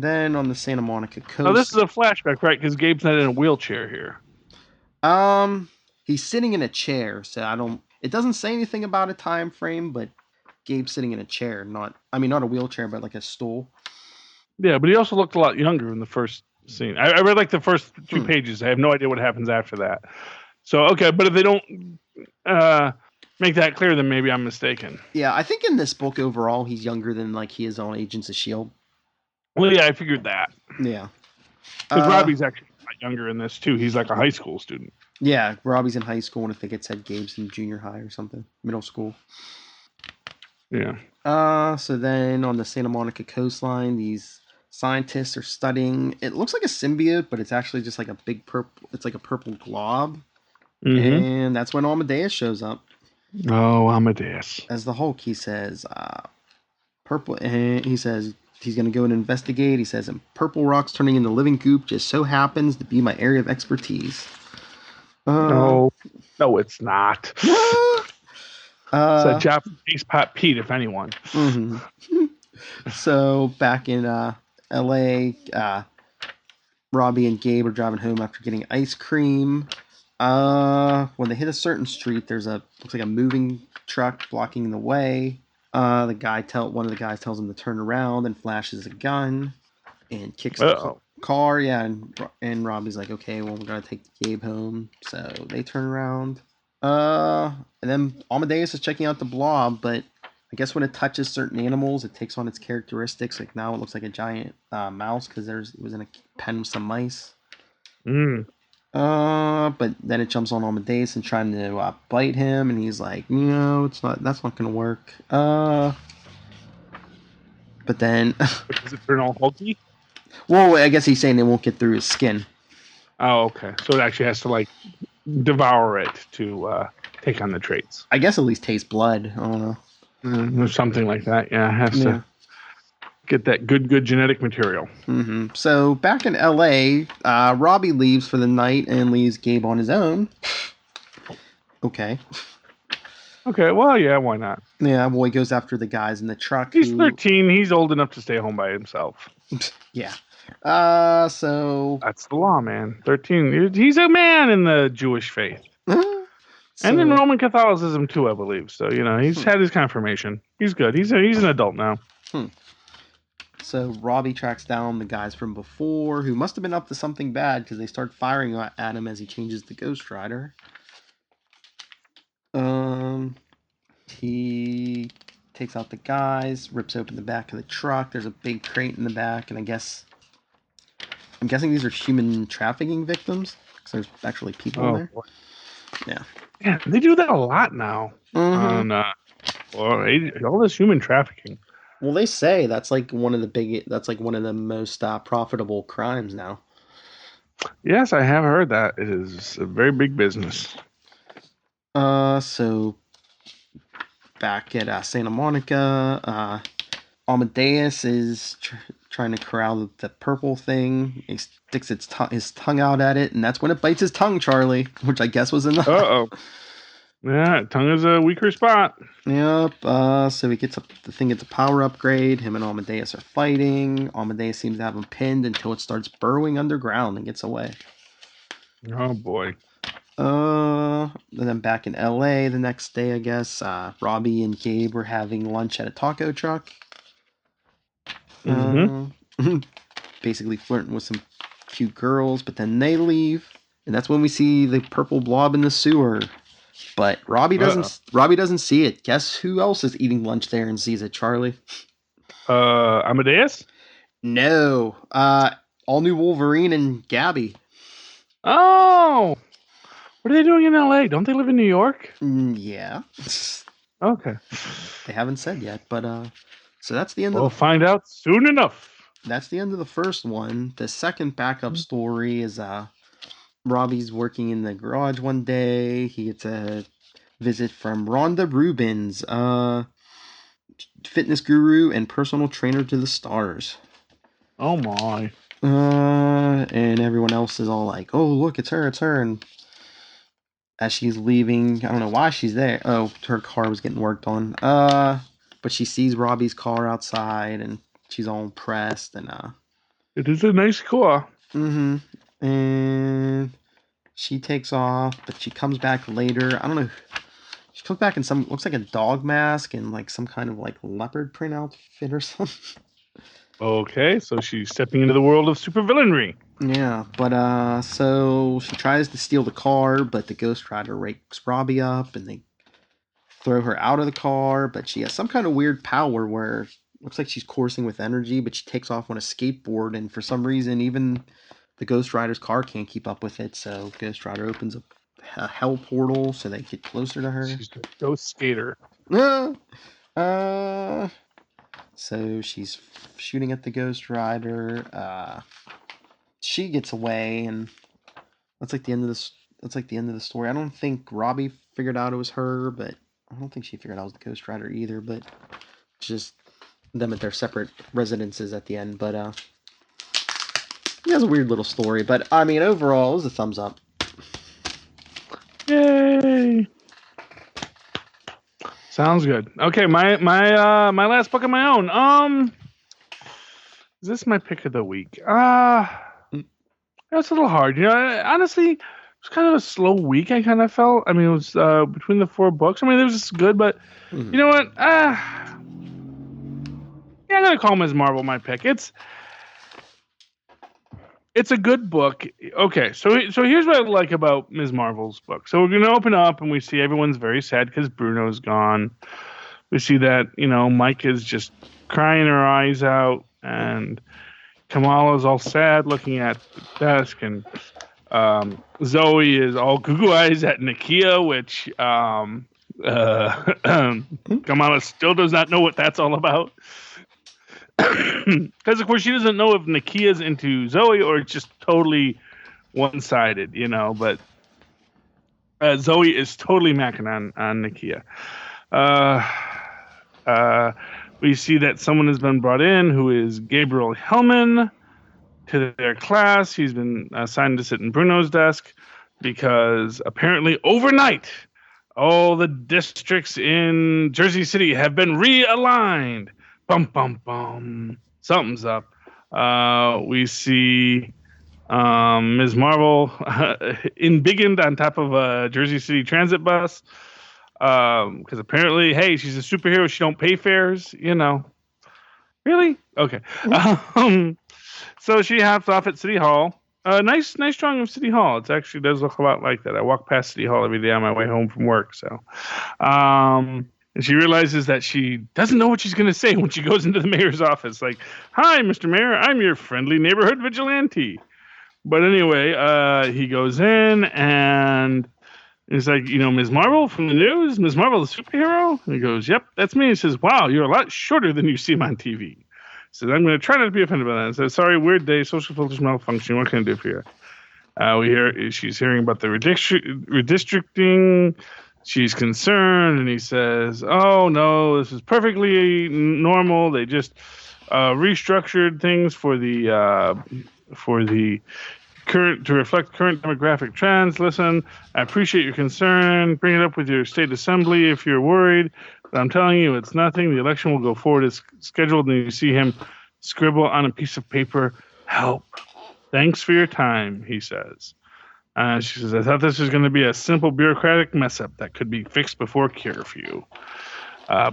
then on the Santa Monica coast. Oh, this is a flashback, right? Because Gabe's not in a wheelchair here. He's sitting in a chair, so It doesn't say anything about a time frame, but Gabe's sitting in a chair, not a wheelchair, but like a stool. Yeah, but he also looked a lot younger in the first scene. I read like the first 2 pages. I have no idea what happens after that. So okay, but if they don't make that clear, then maybe I'm mistaken. Yeah, I think in this book overall, he's younger than like he is on Agents of Shield. Well, yeah, I figured that. Yeah, because Robbie's actually a lot younger in this too. He's like a high school student. Yeah, Robbie's in high school, and I think it said Gabe's in junior high or something, middle school. Yeah. So then on the Santa Monica coastline, these scientists are studying. It looks like a symbiote, but it's actually just like a big purple. It's like a purple glob, and that's when Amadeus shows up. Oh, Amadeus! As the Hulk, he says, "Purple." And he says he's going to go and investigate. He says, "And purple rocks turning into living goop just so happens to be my area of expertise." No, it's not. It's a job for Ace Pot Pete, if anyone. So back in L.A., Robbie and Gabe are driving home after getting ice cream. When they hit a certain street, looks like a moving truck blocking the way. One of the guys tells him to turn around and flashes a gun and kicks the car. Yeah, and Robbie's like, okay, well, we're gonna take Gabe home. So they turn around. And then Amadeus is checking out the blob, but I guess when it touches certain animals, it takes on its characteristics. Like now it looks like a giant mouse because it was in a pen with some mice. But then it jumps on Amadeus and trying to bite him, and he's like, that's not gonna work. But then does it turn all hulky? Well, I guess he's saying it won't get through his skin. Oh, okay. So it actually has to like devour it to take on the traits. I guess at least taste blood. I don't know. Or something like that. Yeah, it has to get that good genetic material. So back in L.A., Robbie leaves for the night and leaves Gabe on his own. Okay. Okay, well, yeah, why not? Yeah, boy goes after the guys in the truck. He's 13. He's old enough to stay home by himself. Yeah. So that's the law, man. 13. He's a man in the Jewish faith. And in Roman Catholicism too, I believe. So, he's had his confirmation. He's good. He's an adult now. So Robbie tracks down the guys from before who must have been up to something bad because they start firing at him as he changes the Ghost Rider. He takes out the guys, rips open the back of the truck. There's a big crate in the back, and I'm guessing these are human trafficking victims because there's actually people in there. Boy. Yeah, they do that a lot now. On all this human trafficking. Well, they say that's like one of the most profitable crimes now. Yes, I have heard that. It is a very big business. So back at Santa Monica, Amadeus is trying to corral the purple thing. He sticks his tongue out at it, and that's when it bites his tongue, Charlie, which I guess was in the... Uh-oh. Yeah, tongue is a weaker spot. Yep. So the thing gets a power upgrade. Him and Amadeus are fighting. Amadeus seems to have him pinned until it starts burrowing underground and gets away. Oh, boy. And then back in L.A. the next day, I guess, Robbie and Gabe were having lunch at a taco truck. Basically flirting with some cute girls, but then they leave, and that's when we see the purple blob in the sewer. But Robbie doesn't see it. Guess who else is eating lunch there and sees it, Charlie? Amadeus? No. All new Wolverine and Gabby. Oh! What are they doing in LA? Don't they live in New York? Yeah. Okay. They haven't said yet, but so that's the end. We'll find out soon enough. That's the end of the first one. The second backup story is Robbie's working in the garage one day. He gets a visit from Rhonda Rubens, fitness guru and personal trainer to the stars. Oh my. And everyone else is all like, "Oh, look, it's her," and as she's leaving, I don't know why she's there. Oh, her car was getting worked on. But she sees Robbie's car outside, and she's all impressed. And it is a nice car. And she takes off, but she comes back later. I don't know. She comes back in some looks like a dog mask and like some kind of like leopard print outfit or something. Okay, so she's stepping into the world of supervillainry. Yeah, but so she tries to steal the car, but the Ghost Rider wakes Robbie up, and they throw her out of the car. But she has some kind of weird power where it looks like she's coursing with energy, but she takes off on a skateboard, and for some reason, even the Ghost Rider's car can't keep up with it. So Ghost Rider opens a hell portal so they get closer to her. She's the ghost skater. So she's shooting at the Ghost Rider. She gets away, and that's like the end of this. That's like the end of the story. I don't think Robbie figured out it was her, but I don't think she figured out it was the Ghost Rider either. But just them at their separate residences at the end. But it has a weird little story. But I mean, overall, it was a thumbs up. Yay! Sounds good. Okay, my last book of my own. Is this my pick of the week? It's a little hard. Honestly, it was kind of a slow week. I kind of felt. I mean, it was between the 4 books. I mean, it was just good, but you know what? Yeah, I'm gonna call Ms. Marvel my pick. It's a good book. Okay, so here's what I like about Ms. Marvel's book. So we're gonna open up and we see everyone's very sad because Bruno's gone. We see that Mike is just crying her eyes out, and Kamala's all sad looking at the desk, and Zoe is all goo eyes at Nakia, which Kamala still does not know what that's all about. Because, of course, she doesn't know if Nakia's into Zoe or it's just totally one-sided, but Zoe is totally macking on Nakia. We see that someone has been brought in who is Gabriel Hellman to their class. He's been assigned to sit in Bruno's desk because apparently overnight all the districts in Jersey City have been realigned. Bum, bum, bum. Something's up. We see Ms. Marvel embiggened on top of a Jersey City transit bus. Because apparently, hey, she's a superhero. She don't pay fares, Really? Okay. So she hops off at City Hall. Nice drawing of City Hall. It actually does look a lot like that. I walk past City Hall every day on my way home from work. So, and she realizes that she doesn't know what she's going to say when she goes into the mayor's office. Like, "Hi, Mr. Mayor. I'm your friendly neighborhood vigilante." But anyway, he goes in and he's like, "Ms. Marvel from the news? Ms. Marvel, the superhero?" And he goes, "Yep, that's me." He says, "Wow, you're a lot shorter than you seem on TV." He says, "I'm going to try not to be offended by that." He says, "Sorry, weird day, social filters malfunction. What can I do for you?" We hear she's hearing about the redistricting. She's concerned, and he says, "Oh, no, this is perfectly normal. They just restructured things for the current to reflect current demographic trends. Listen, I appreciate your concern. Bring it up with your state assembly if you're worried. But I'm telling you, it's nothing. The election will go forward as scheduled." And you see him scribble on a piece of paper, "Help. Thanks for your time," he says. She says, "I thought this was going to be a simple bureaucratic mess-up that could be fixed before curfew.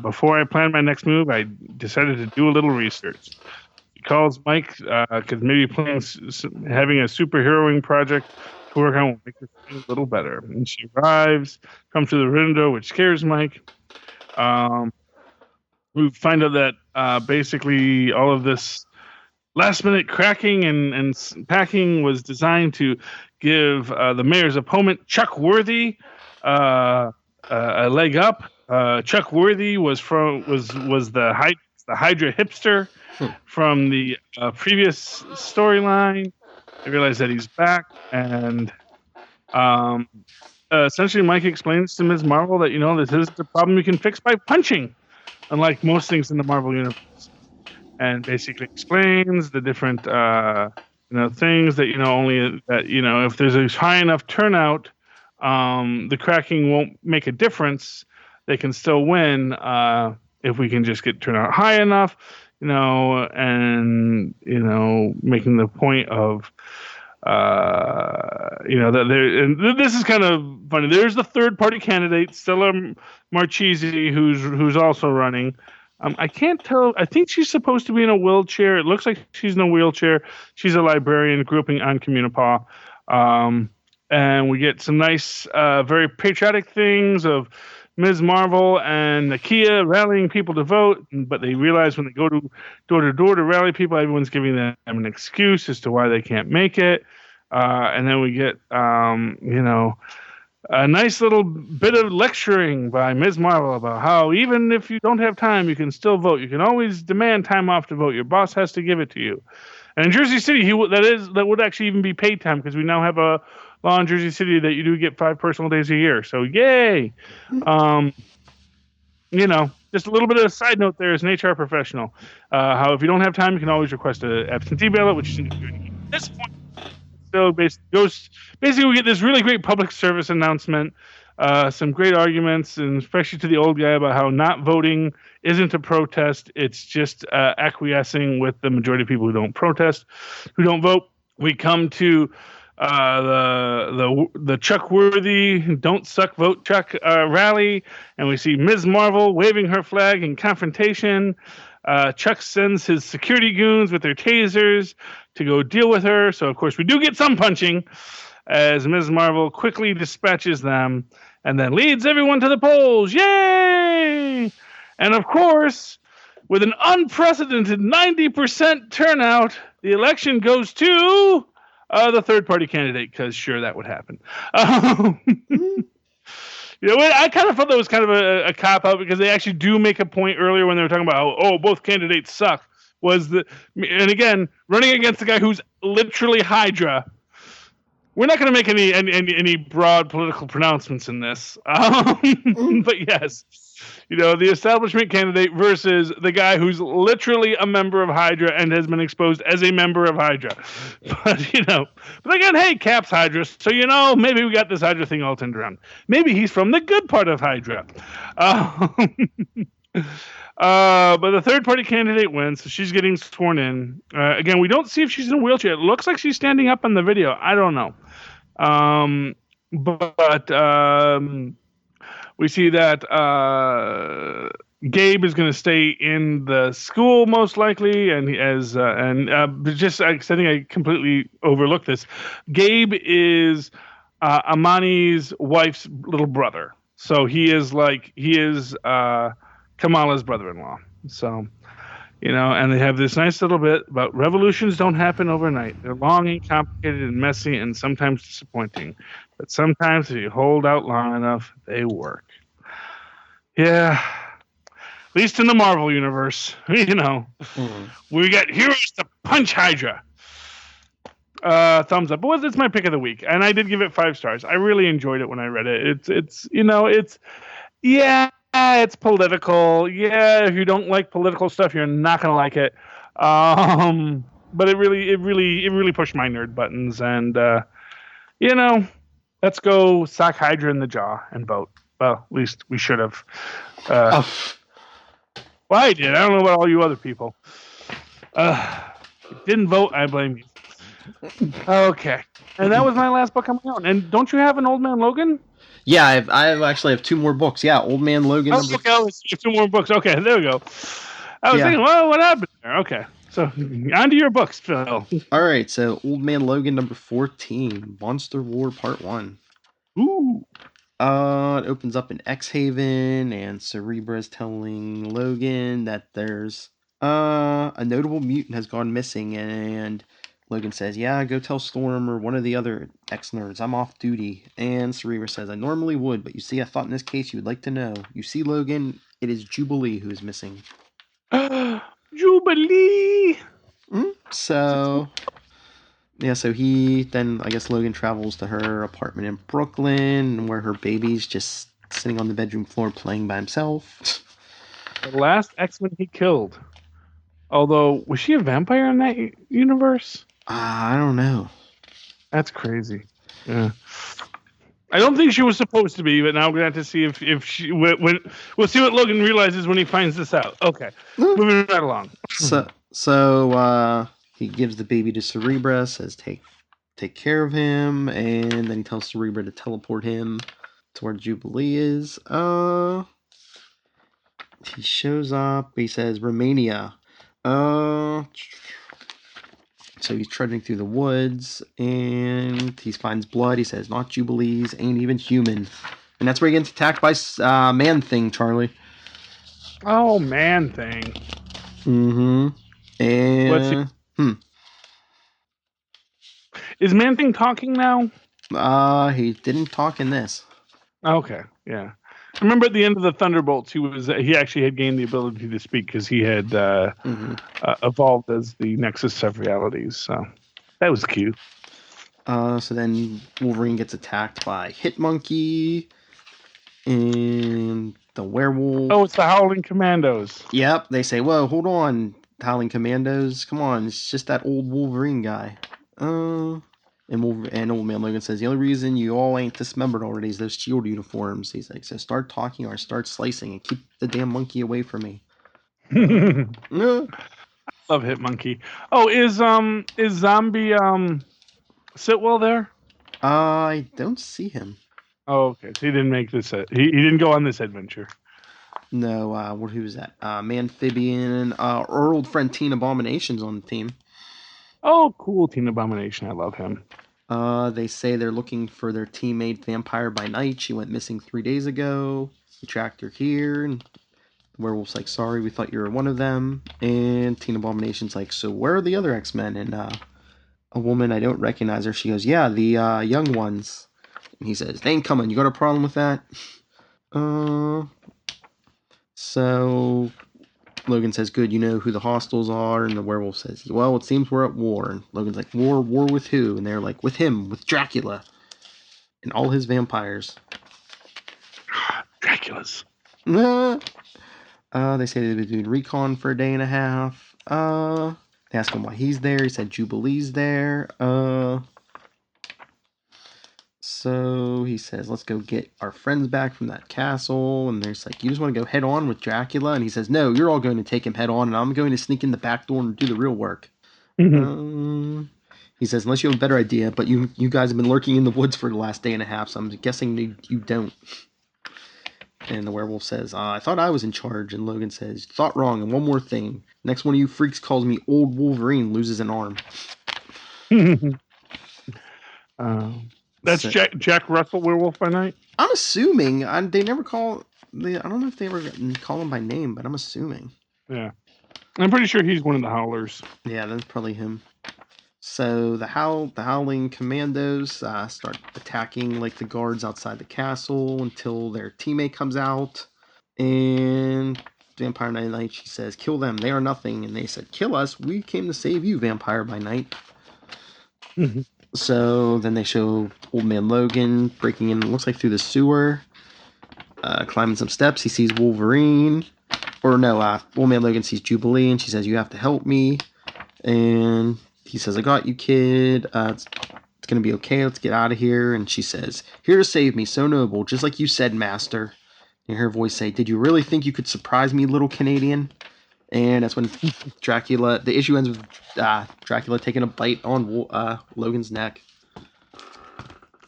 Before I planned my next move, I decided to do a little research." He calls Mike because maybe having a superheroing project to work on will make this thing a little better. And she arrives, comes to the window, which scares Mike. We find out that basically all of this last-minute cracking and packing was designed to give the mayor's opponent, Chuck Worthy, a leg up. Chuck Worthy was the Hydra hipster from the previous storyline. I realize that he's back, and essentially Mike explains to Ms. Marvel that this is the problem you can fix by punching, unlike most things in the Marvel universe, and basically explains the different things that only that if there's a high enough turnout, the cracking won't make a difference. They can still win if we can just get turnout high enough, and making the point of And this is kind of funny. There's the third party candidate, Stella Marchese, who's also running. I can't tell. I think she's supposed to be in a wheelchair. It looks like she's in a wheelchair. She's a librarian grouping on Communipaw. And we get some nice, very patriotic things of Ms. Marvel and Nakia rallying people to vote. But they realize when they go to door to rally people, everyone's giving them an excuse as to why they can't make it. And then we get, a nice little bit of lecturing by Ms. Marvel about how even if you don't have time, you can still vote. You can always demand time off to vote. Your boss has to give it to you. And in Jersey City, that would actually even be paid time because we now have a law in Jersey City that you do get 5 personal days a year. So yay! Just a little bit of a side note there as an HR professional. How if you don't have time, you can always request an absentee ballot, which is at this point. So basically, we get this really great public service announcement, some great arguments, and especially to the old guy about how not voting isn't a protest. It's just acquiescing with the majority of people who don't protest, who don't vote. We come to the Chuck Worthy Don't Suck Vote Chuck rally, and we see Ms. Marvel waving her flag in confrontation. Chuck sends his security goons with their tasers to go deal with her. So, of course, we do get some punching as Ms. Marvel quickly dispatches them and then leads everyone to the polls. Yay! And, of course, with an unprecedented 90% turnout, the election goes to the third-party candidate because, sure, that would happen. I kind of thought that was kind of a cop-out because they actually do make a point earlier when they were talking about how, both candidates suck. And again, running against the guy who's literally Hydra. We're not going to make any broad political pronouncements in this. But yes, the establishment candidate versus the guy who's literally a member of Hydra and has been exposed as a member of Hydra. But again, hey, Cap's Hydra. So, maybe we got this Hydra thing all turned around. Maybe he's from the good part of Hydra. But the third party candidate wins, so she's getting sworn in. Again, we don't see if she's in a wheelchair. It looks like she's standing up in the video. I don't know. But we see that Gabe is going to stay in the school most likely, and I think I completely overlooked this. Gabe is Amani's wife's little brother, so he is Kamala's brother-in-law. So, and they have this nice little bit about revolutions don't happen overnight. They're long and complicated and messy and sometimes disappointing. But sometimes if you hold out long enough, they work. Yeah. At least in the Marvel universe, we got heroes to punch Hydra. Thumbs up. But it's my pick of the week. And I did give it 5 stars. I really enjoyed it when I read it. It's political. Yeah, if you don't like political stuff, you're not gonna like it. But it really pushed my nerd buttons, and let's go sock Hydra in the jaw and vote. Well, at least we should have. Well, I did. I don't know about all you other people. Didn't vote. I blame you. Okay, and that was my last book on my own. And don't you have an Old Man Logan? Yeah, I actually have 2 more books. Yeah, Old Man Logan. Okay, you have 2 more books. Okay, there we go. I was thinking, well, what happened there? Okay, so on to your books, Phil. All right, so Old Man Logan number 14, Monster War Part 1. Ooh. It opens up in X-Haven, and Cerebra is telling Logan that there's a notable mutant has gone missing, and Logan says, yeah, go tell Storm or one of the other X-Nerds. I'm off duty. And Cerebra says, I normally would, but you see, I thought in this case you would like to know. You see, Logan, it is Jubilee who is missing. Jubilee! So he then, I guess Logan travels to her apartment in Brooklyn, where her baby's just sitting on the bedroom floor playing by himself. The last X-Men he killed. Although, was she a vampire in that universe? I don't know. That's crazy. Yeah. I don't think she was supposed to be, but now we're going to have to see if she... We'll see what Logan realizes when he finds this out. Okay. Moving right along. So he gives the baby to Cerebra, says take take care of him, and then he tells Cerebra to teleport him to where Jubilee is. He shows up. He says Romania. So he's trudging through the woods, and he finds blood. He says, "Not Jubilees, ain't even human." And that's where he gets attacked by Man Thing, Charlie. Oh, Man Thing. Mm-hmm. And Is Man Thing talking now? he didn't talk in this. Okay, yeah. I remember at the end of the Thunderbolts, he actually had gained the ability to speak because he had evolved as the Nexus of Realities. So that was cute. So then Wolverine gets attacked by Hitmonkey and the werewolf. Oh, it's the Howling Commandos. Yep, they say, "Whoa, hold on, Howling Commandos. Come on, it's just that old Wolverine guy." And Old Man Logan says, "The only reason you all ain't dismembered already is those shield uniforms." He's like, "So start talking or start slicing and keep the damn monkey away from me." Love Hitmonkey. Oh, is Zombie Sitwell there? I don't see him. Oh, okay. So he didn't make this. He didn't go on this adventure. No. Who was that? Amphibian. Our old friend Teen Abomination's on the team. Oh, cool. Teen Abomination. I love him. They say they're looking for their teammate Vampire by Night. She went missing 3 days ago. We tracked her here, and the werewolf's like, "Sorry, we thought you were one of them." And Teen Abomination's like, "So where are the other X-Men?" And a woman, I don't recognize her, she goes, "Yeah, the young ones." And he says, "They ain't coming. You got a problem with that?" So Logan says, "Good, you know who the hostiles are." And the werewolf says, "Well, it seems we're at war." And Logan's like, War with who?" And they're like, "With him, with Dracula. And all his vampires." Draculas. They say they've been doing recon for a day and a half. They ask him why he's there. He said Jubilee's there. So he says, "Let's go get our friends back from that castle." And there's like, "You just want to go head on with Dracula?" And he says, "No, you're all going to take him head on, and I'm going to sneak in the back door and do the real work." Mm-hmm. He says, "Unless you have a better idea, but you guys have been lurking in the woods for the last day and a half, so I'm guessing you don't." And the werewolf says, "I thought I was in charge." And Logan says, "Thought wrong, and one more thing. Next one of you freaks calls me Old Wolverine, loses an arm." That's Jack Russell, Werewolf by Night? I'm assuming. They never call... I don't know if they ever call him by name, but I'm assuming. Yeah. I'm pretty sure he's one of the Howlers. Yeah, that's probably him. So the Howling Commandos start attacking like the guards outside the castle until their teammate comes out. And Vampire by Night, she says, "Kill them, they are nothing." And they said, "Kill us, we came to save you, Vampire by Night." So then they show Old Man Logan breaking in, it looks like through the sewer, climbing some steps. He sees Wolverine. Or no, Old Man Logan sees Jubilee, and she says, "You have to help me." And he says, "I got you, kid. It's going to be okay. Let's get out of here." And she says, "Here to save me, so noble, just like you said, master." You hear her voice say, "Did you really think you could surprise me, little Canadian?" And that's when the issue ends with Dracula taking a bite on Logan's neck.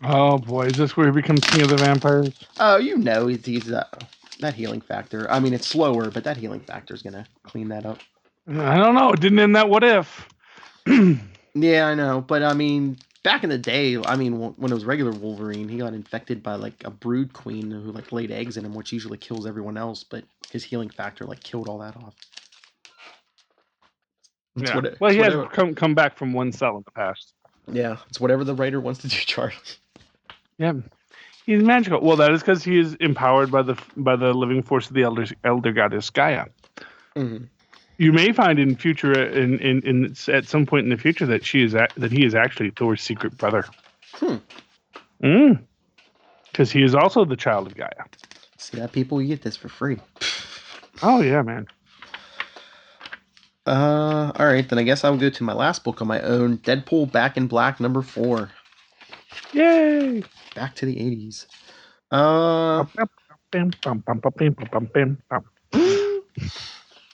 Oh boy, is this where he becomes king of the vampires? Oh, he's that healing factor. I mean, it's slower, but that healing factor is going to clean that up. I don't know. It didn't end that what if. Yeah, I know. But I mean, back in the day, I mean, when it was regular Wolverine, he got infected by like a brood queen who like laid eggs in him, which usually kills everyone else. But his healing factor like killed all that off. Well, he had come back from one cell in the past. Yeah, it's whatever the writer wants to do, Charlie. Yeah, he's magical. Well, that is because he is empowered by the living force of the elder goddess Gaia. Mm-hmm. You may find in future, in at some point in the future, that he is actually Thor's secret brother. Because he is also the child of Gaia. See that, people? You get this for free. Oh yeah, man. All right, then I guess I'll go to my last book on my own, Deadpool Back in Black #4. Yay! Back to the 80s.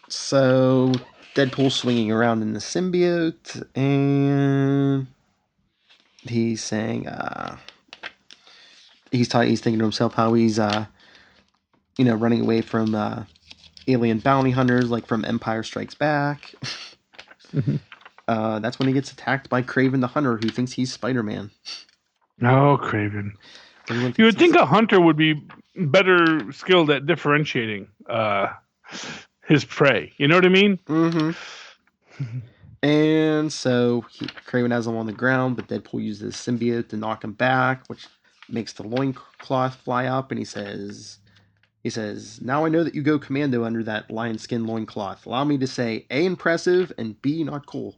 So Deadpool swinging around in the symbiote, and he's saying, he's thinking to himself how he's, running away from alien bounty hunters, like from Empire Strikes Back. That's when he gets attacked by Kraven the Hunter, who thinks he's Spider-Man. Oh, Kraven. You would think a hunter would be better skilled at differentiating his prey. You know what I mean? Mm-hmm. And so Kraven has him on the ground, but Deadpool uses his symbiote to knock him back, which makes the loincloth fly up, and he says, now I know that you go commando under that lion skin loincloth. Allow me to say A, impressive, and B, not cool.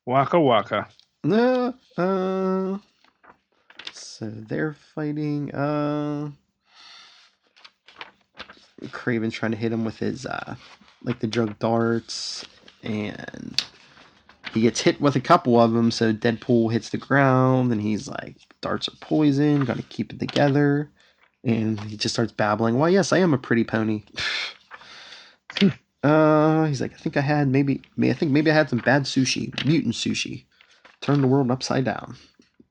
Waka waka. So they're fighting. Kraven's trying to hit him with his like the drug darts, and he gets hit with a couple of them. So Deadpool hits the ground, and he's like, "Darts are poison. Got to keep it together." And he just starts babbling. Why, yes, I am a pretty pony. He's like, I think maybe I had some bad sushi, mutant sushi. Turn the world upside down.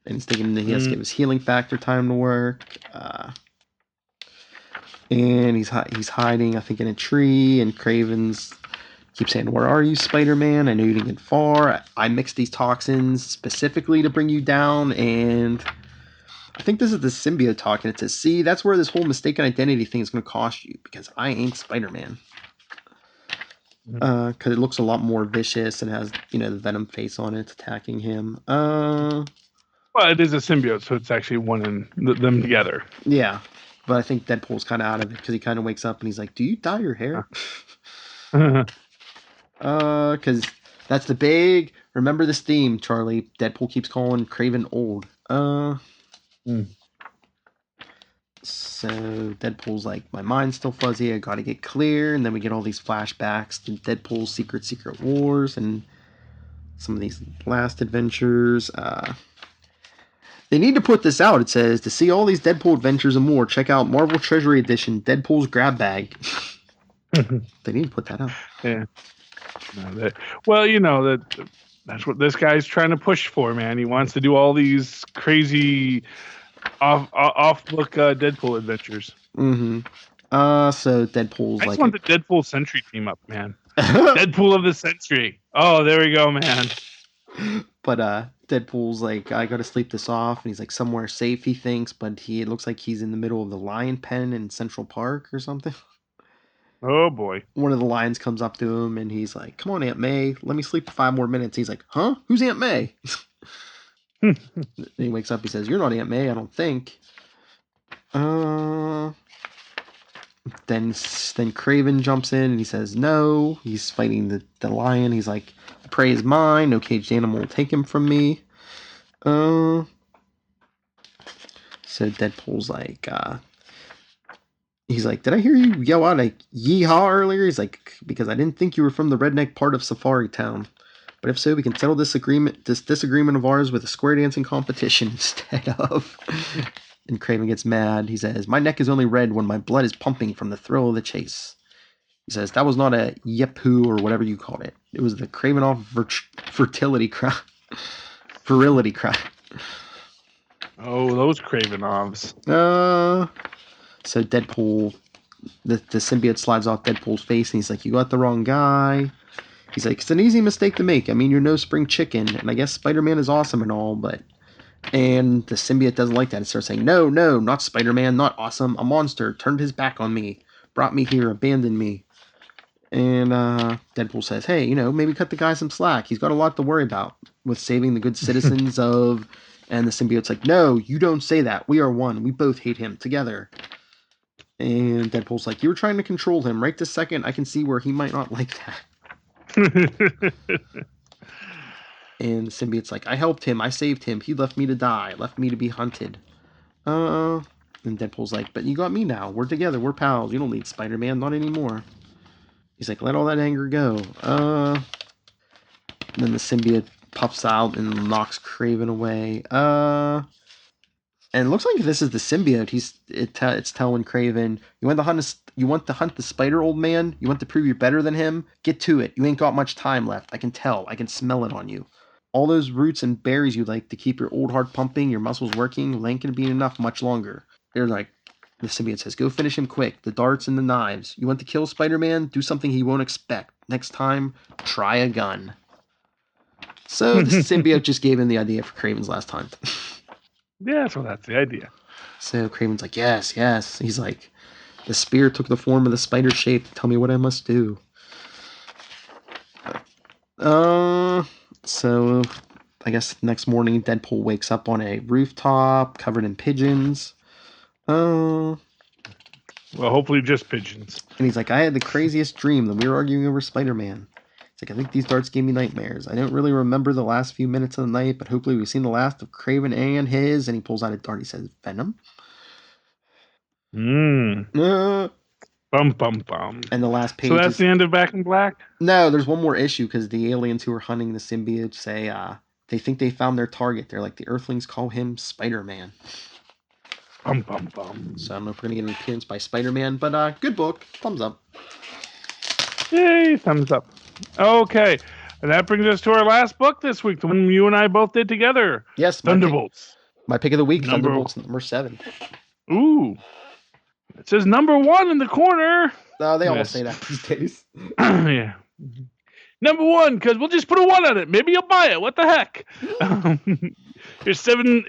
And he's thinking that he has to give his healing factor time to work. And he's hiding, I think, in a tree. And Kraven's keeps saying, "Where are you, Spider-Man? I know you didn't get far. I mixed these toxins specifically to bring you down." And I think this is the symbiote talking. It says, "See, that's where this whole mistaken identity thing is going to cost you, because I ain't Spider-Man." Because it looks a lot more vicious and has, the Venom face on it attacking him. Well, it is a symbiote, so it's actually one in them together. Yeah, but I think Deadpool's kind of out of it because he kind of wakes up and he's like, "Do you dye your hair?" Because that's the big. Remember this theme, Charlie. Deadpool keeps calling Kraven old. So Deadpool's like, "My mind's still fuzzy. I gotta get clear." And then we get all these flashbacks to Deadpool's secret wars and some of these last adventures. They need to put this out. It says, to see all these Deadpool adventures and more, check out Marvel Treasury Edition, Deadpool's Grab Bag. They need to put that out. Yeah. That's what this guy's trying to push for, man. He wants to do all these crazy off-look Deadpool adventures. Mm-hmm. So Deadpool's I just want the Deadpool Century team up, man. Deadpool of the Century. Oh, there we go, man. But Deadpool's like, I gotta sleep this off, and he's like somewhere safe, he thinks, but it looks like he's in the middle of the lion pen in Central Park or something. Oh boy. One of the lions comes up to him and he's like, "Come on, Aunt May, let me sleep for 5 more minutes." He's like, "Huh? Who's Aunt May?" And he wakes up, he says, "You're not Aunt May, I don't think." Then Kraven jumps in and he says no. He's fighting the lion. He's like, "The prey is mine. No caged animal will take him from me." So Deadpool's like, he's like, "Did I hear you yell out like yeehaw earlier?" He's like, "Because I didn't think you were from the redneck part of Safari Town. But if so, we can settle this disagreement of ours with a square dancing competition instead of." And Kraven gets mad. He says, "My neck is only red when my blood is pumping from the thrill of the chase." He says, "That was not a yep-hoo or whatever you called it. It was the Kravenoff fertility cry. Virility cry." Oh, those Kravenoffs. So Deadpool, the symbiote slides off Deadpool's face, and he's like, "You got the wrong guy." He's like, "It's an easy mistake to make. I mean, you're no spring chicken, and I guess Spider-Man is awesome and all, but..." And the symbiote doesn't like that. It starts saying, "No, not Spider-Man, not awesome. A monster turned his back on me, brought me here, abandoned me." And Deadpool says, "Hey, maybe cut the guy some slack. He's got a lot to worry about with saving the good citizens of..." And the symbiote's like, "No, you don't say that. We are one. We both hate him together." And Deadpool's like, "You were trying to control him. Right this second, I can see where he might not like that." And the symbiote's like, "I helped him. I saved him. He left me to die. Left me to be hunted." And Deadpool's like, "But you got me now. We're together. We're pals. You don't need Spider-Man. Not anymore." He's like, "Let all that anger go." And then the symbiote puffs out and knocks Kraven away. And it looks like this is the symbiote. It's telling Craven, you want to hunt the spider, old man. You want to prove you're better than him. Get to it. You ain't got much time left. I can tell. I can smell it on you. All those roots and berries you like to keep your old heart pumping, your muscles working, ain't gonna be enough much longer. They're like, the symbiote says, go finish him quick. The darts and the knives. You want to kill Spider-Man? Do something he won't expect. Next time, try a gun. So the symbiote just gave him the idea for Craven's last time. Yeah, so that's the idea. So Craven's like, yes, yes. He's like, the spear took the form of the spider shape. Tell me what I must do. So I guess next morning, Deadpool wakes up on a rooftop covered in pigeons. Well, hopefully just pigeons. And he's like, I had the craziest dream that we were arguing over Spider-Man. It's like, I think these darts gave me nightmares. I don't really remember the last few minutes of the night, but hopefully we've seen the last of Craven and his. And he pulls out a dart. He says, Venom? Bum, bum, bum. And the last page So that's the end of Back in Black? No, there's one more issue, because the aliens who are hunting the symbiote say they think they found their target. They're like, the Earthlings call him Spider-Man. Bum, bum, bum. So I don't know if we're going to get an appearance by Spider-Man, but good book. Thumbs up. Yay, thumbs up. Okay, and that brings us to our last book this week, the one you and I both did together. Yes, Thunderbolts. My pick of the week, Thunderbolts number 7. Ooh. It says number 1 in the corner. No, they almost say that these days. Yeah. Number 1, because we'll just put a 1 on it. Maybe you'll buy it. What the heck? There's seven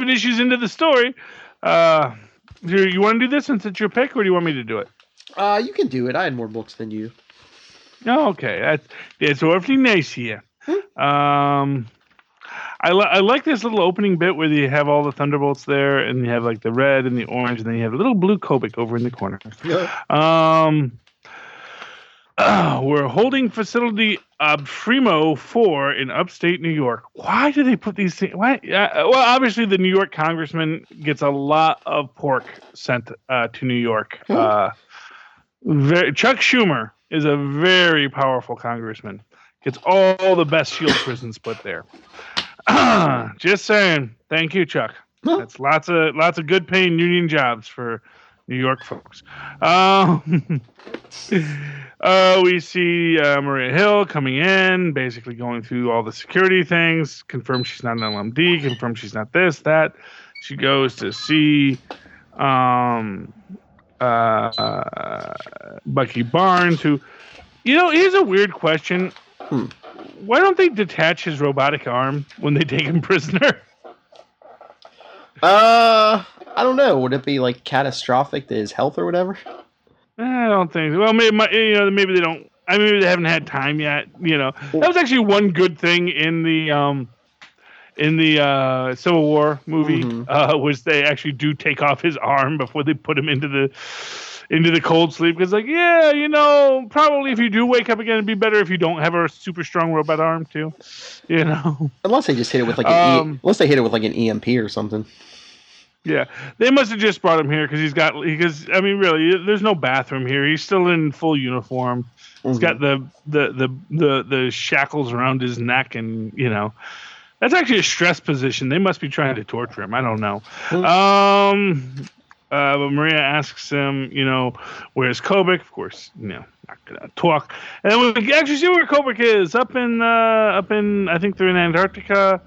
issues into the story. You want to do this since it's your pick, or do you want me to do it? You can do it. I had more books than you. Oh, okay. That's awfully nice here. I like this little opening bit where you have all the Thunderbolts there, and you have like the red and the orange, and then you have a little blue Kobik over in the corner. Yeah. We're holding facility Fremo 4 in upstate New York. Why do they put these things? Why? Well, obviously the New York congressman gets a lot of pork sent to New York. Chuck Schumer is a very powerful congressman. Gets all the best shield prisons put there. Just saying. Thank you, Chuck. That's lots of good paying union jobs for New York folks. We see Maria Hill coming in, basically going through all the security things, confirm she's not an LMD, confirm she's not this, that. She goes to see Bucky Barnes, who, here's a weird question. Why don't they detach his robotic arm when they take him prisoner? I don't know. Would it be like catastrophic to his health or whatever? I don't think so. Well, maybe maybe they don't. I mean, maybe they haven't had time yet. That was actually one good thing in the Civil War movie, was they actually do take off his arm before they put him into the cold sleep. Because probably if you do wake up again, it'd be better if you don't have a super strong robot arm too. Unless they just hit it with like unless they hit it with like an EMP or something. Yeah, they must have just brought him here because I mean, really, there's no bathroom here. He's still in full uniform. He's got the shackles around his neck, and that's actually a stress position. They must be trying to torture him. I don't know. But Maria asks him, where's Kobik? Of course, not gonna talk. And we actually see where Kobik is up in I think they're in Antarctica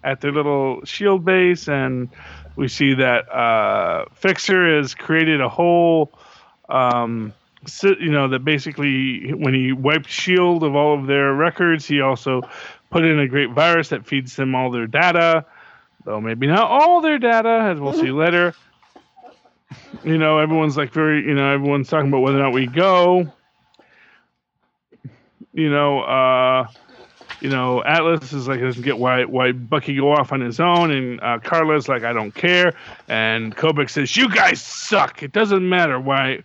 at their little shield base, and we see that Fixer has created a whole, that basically when he wiped S.H.I.E.L.D. of all of their records, he also put in a great virus that feeds them all their data, though maybe not all their data, as we'll see later. Everyone's like everyone's talking about whether or not we go. Atlas is like, doesn't get why Bucky go off on his own, and Carla's like, I don't care, and Kobik says, you guys suck. It doesn't matter why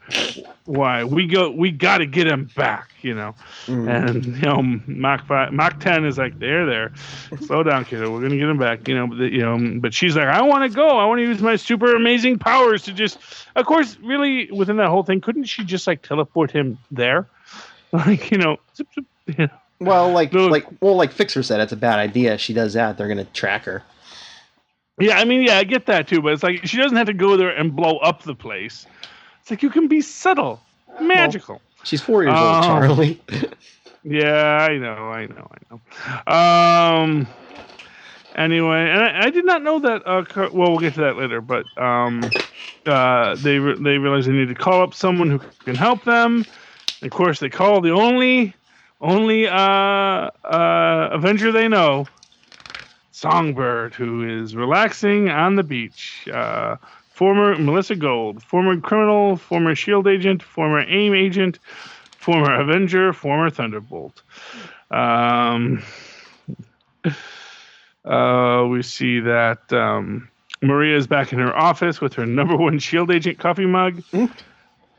we got to get him back, and Mach 10 is like, there, slow down, kiddo, we're gonna get him back, but she's like, I want to go, I want to use my super amazing powers to just, of course, really within that whole thing, couldn't she just like teleport him there, like zip, zip, Well, like Fixer said, it's a bad idea. If she does that, they're gonna track her. Yeah, I mean, yeah, I get that too, but it's like she doesn't have to go there and blow up the place. It's like you can be subtle, magical. Well, she's 4 years old, Charlie. Yeah, I know. Anyway, and I did not know that. Well, we'll get to that later. But they realize they need to call up someone who can help them. And of course, they call the only Avenger they know, Songbird, who is relaxing on the beach. Former Melissa Gold, former criminal, former SHIELD agent, former AIM agent, former Avenger, former Thunderbolt. We see that Maria is back in her office with her #1 SHIELD agent coffee mug.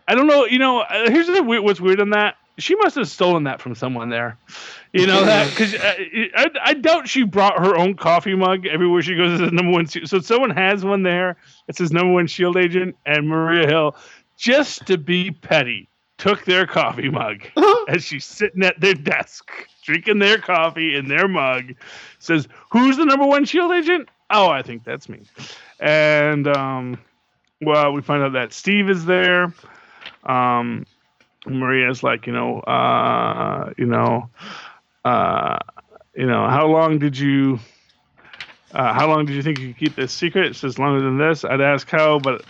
I don't know. Here's what's weird on that. She must have stolen that from someone there. That because I doubt she brought her own coffee mug everywhere she goes as a #1. So someone has one there. It says #1 SHIELD agent, and Maria Hill, just to be petty, took their coffee mug as she's sitting at their desk drinking their coffee in their mug. Says, "Who's the #1 SHIELD agent?" Oh, I think that's me. And well, we find out that Steve is there. Maria's like, how long did you think you could keep this secret? It says longer than this. I'd ask how, but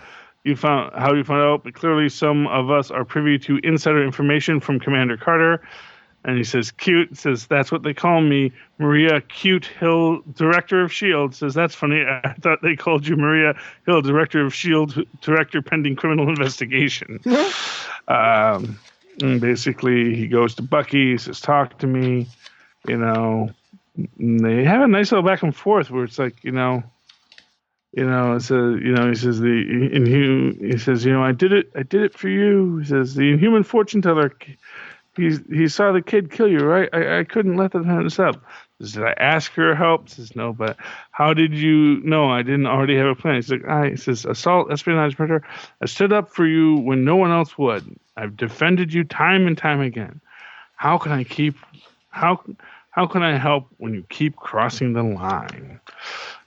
how you found out? But clearly, some of us are privy to insider information from Commander Carter. And he says, "Cute." Says, "That's what they call me, Maria Cute Hill, Director of SHIELD." Says, "That's funny. I thought they called you Maria Hill, Director of SHIELD, Director pending criminal investigation." And basically, he goes to Bucky. He says, "Talk to me." And they have a nice little back and forth where it's like, he says, he says, "I did it for you." He says, "The inhuman fortune teller. He saw the kid kill you, right? I couldn't let them have this up." Did I ask her help? Says, "No, but how did you know I didn't already have a plan?" He's like, he says, "Assault, espionage, murder. I stood up for you when no one else would. I've defended you time and time again. How can I help when you keep crossing the line?"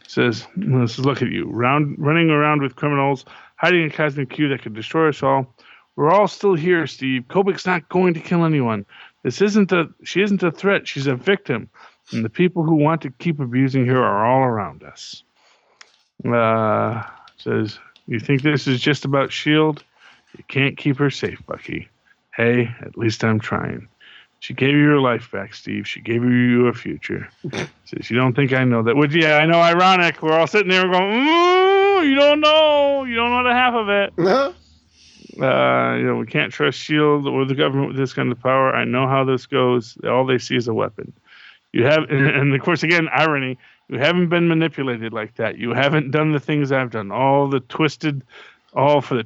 Says, "Let's look at you, running around with criminals, hiding a cosmic Q that could destroy us all. We're all still here, Steve. Kobik's not going to kill anyone. She isn't a threat. She's a victim. And the people who want to keep abusing her are all around us." Says, "You think this is just about SHIELD? You can't keep her safe, Bucky. Hey, at least I'm trying. She gave you your life back, Steve. She gave you a future." Says, "You don't think I know that?" Which, yeah, I know, ironic. We're all sitting there going, you don't know. You don't know the half of it. We can't trust SHIELD or the government with this kind of power. I know how this goes. All they see is a weapon. You have, and of course, again, irony. You haven't been manipulated like that. You haven't done the things I've done. All for the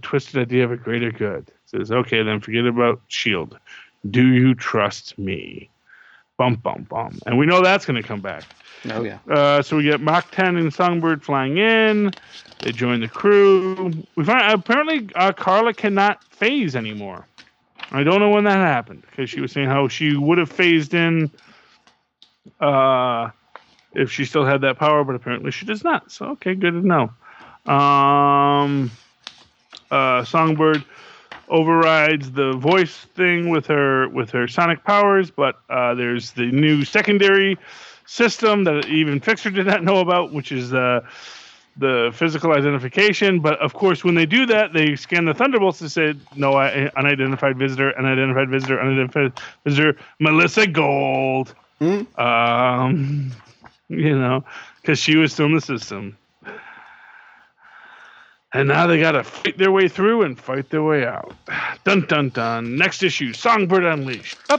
twisted idea of a greater good. Says, "Okay, then forget about SHIELD. Do you trust me?" Bum, bum, bum. And we know that's going to come back. Oh, yeah. So we get Mach 10 and Songbird flying in. They join the crew. We find apparently Carla cannot phase anymore. I don't know when that happened because she was saying how she would have phased in if she still had that power, but apparently she does not. So, okay, good to know. Songbird overrides the voice thing with her sonic powers, but there's the new secondary system that even Fixer did not know about, which is the physical identification. But of course, when they do that, they scan the Thunderbolts and say, "No, unidentified visitor, unidentified visitor, unidentified visitor, Melissa Gold." Because she was still in the system. And now they got to fight their way through and fight their way out. Dun, dun, dun. Next issue, Songbird Unleashed. Yeah.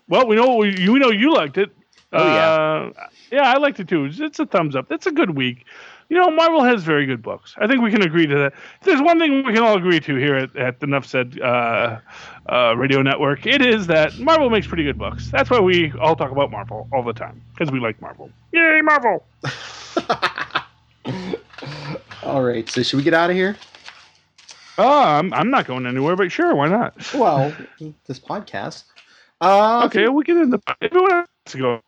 Well, we know you liked it. Yeah. Yeah, I liked it too. It's a thumbs up. It's a good week. Marvel has very good books. I think we can agree to that. If there's one thing we can all agree to here at the Nuff Said Radio Network, it is that Marvel makes pretty good books. That's why we all talk about Marvel all the time, because we like Marvel. Yay, Marvel! All right, so should we get out of here? I'm not going anywhere, but sure, why not? Well, this podcast. Okay, we get in the. Everyone has to go.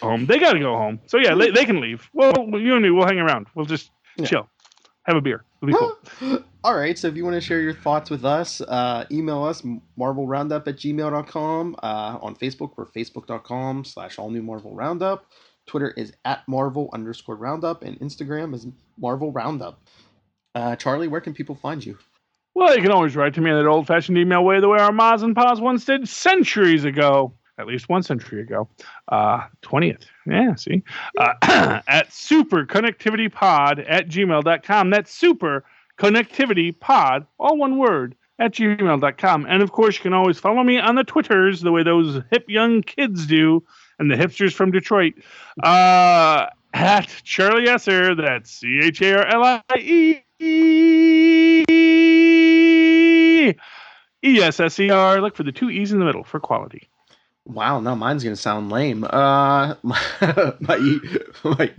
home. They got to go home. So yeah, they can leave. Well, you and me, we'll hang around. We'll just chill, have a beer. It'll be cool. All right. So if you want to share your thoughts with us, email us marvelroundup@gmail.com. On Facebook, we're facebook.com/allnewmarvelroundup. Twitter is @marvel_roundup, and Instagram is Marvel Roundup. Charlie, where can people find you? Well, you can always write to me in that old-fashioned email way, the way our mas and pas once did centuries ago. At least 1 century ago. 20th. Yeah, see? At superconnectivitypod@gmail.com. That's superconnectivitypod, all one word, @gmail.com. And, of course, you can always follow me on the Twitters, the way those hip young kids do, and the hipsters from Detroit. At Charlie Esser, that's CharlieEsser. Look for the 2 E's in the middle for quality. Wow, now mine's going to sound lame. My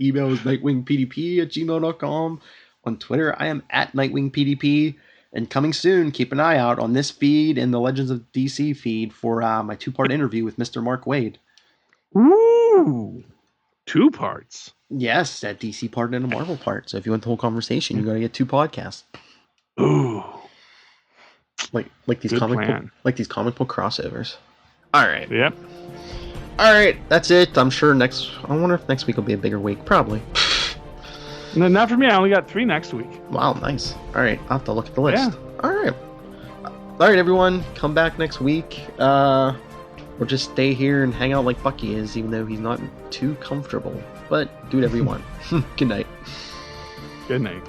email is nightwingpdp@gmail.com. On Twitter, I am @nightwingpdp. And coming soon, keep an eye out on this feed and the Legends of DC feed for my 2-part interview with Mr. Mark Waid. Ooh, 2 parts. Yes, that DC part and a Marvel part. So if you want the whole conversation, you got to get 2 podcasts. Ooh, like these comic book crossovers. All right. Yep. All right, that's it. I wonder if next week will be a bigger week. Probably. No, not for me. I only got 3 next week. Wow, nice. All right, I'll have to look at the list. Yeah. All right, everyone. Come back next week. Or just stay here and hang out like Bucky is, even though he's not too comfortable. But do whatever you want. Good night. Good night.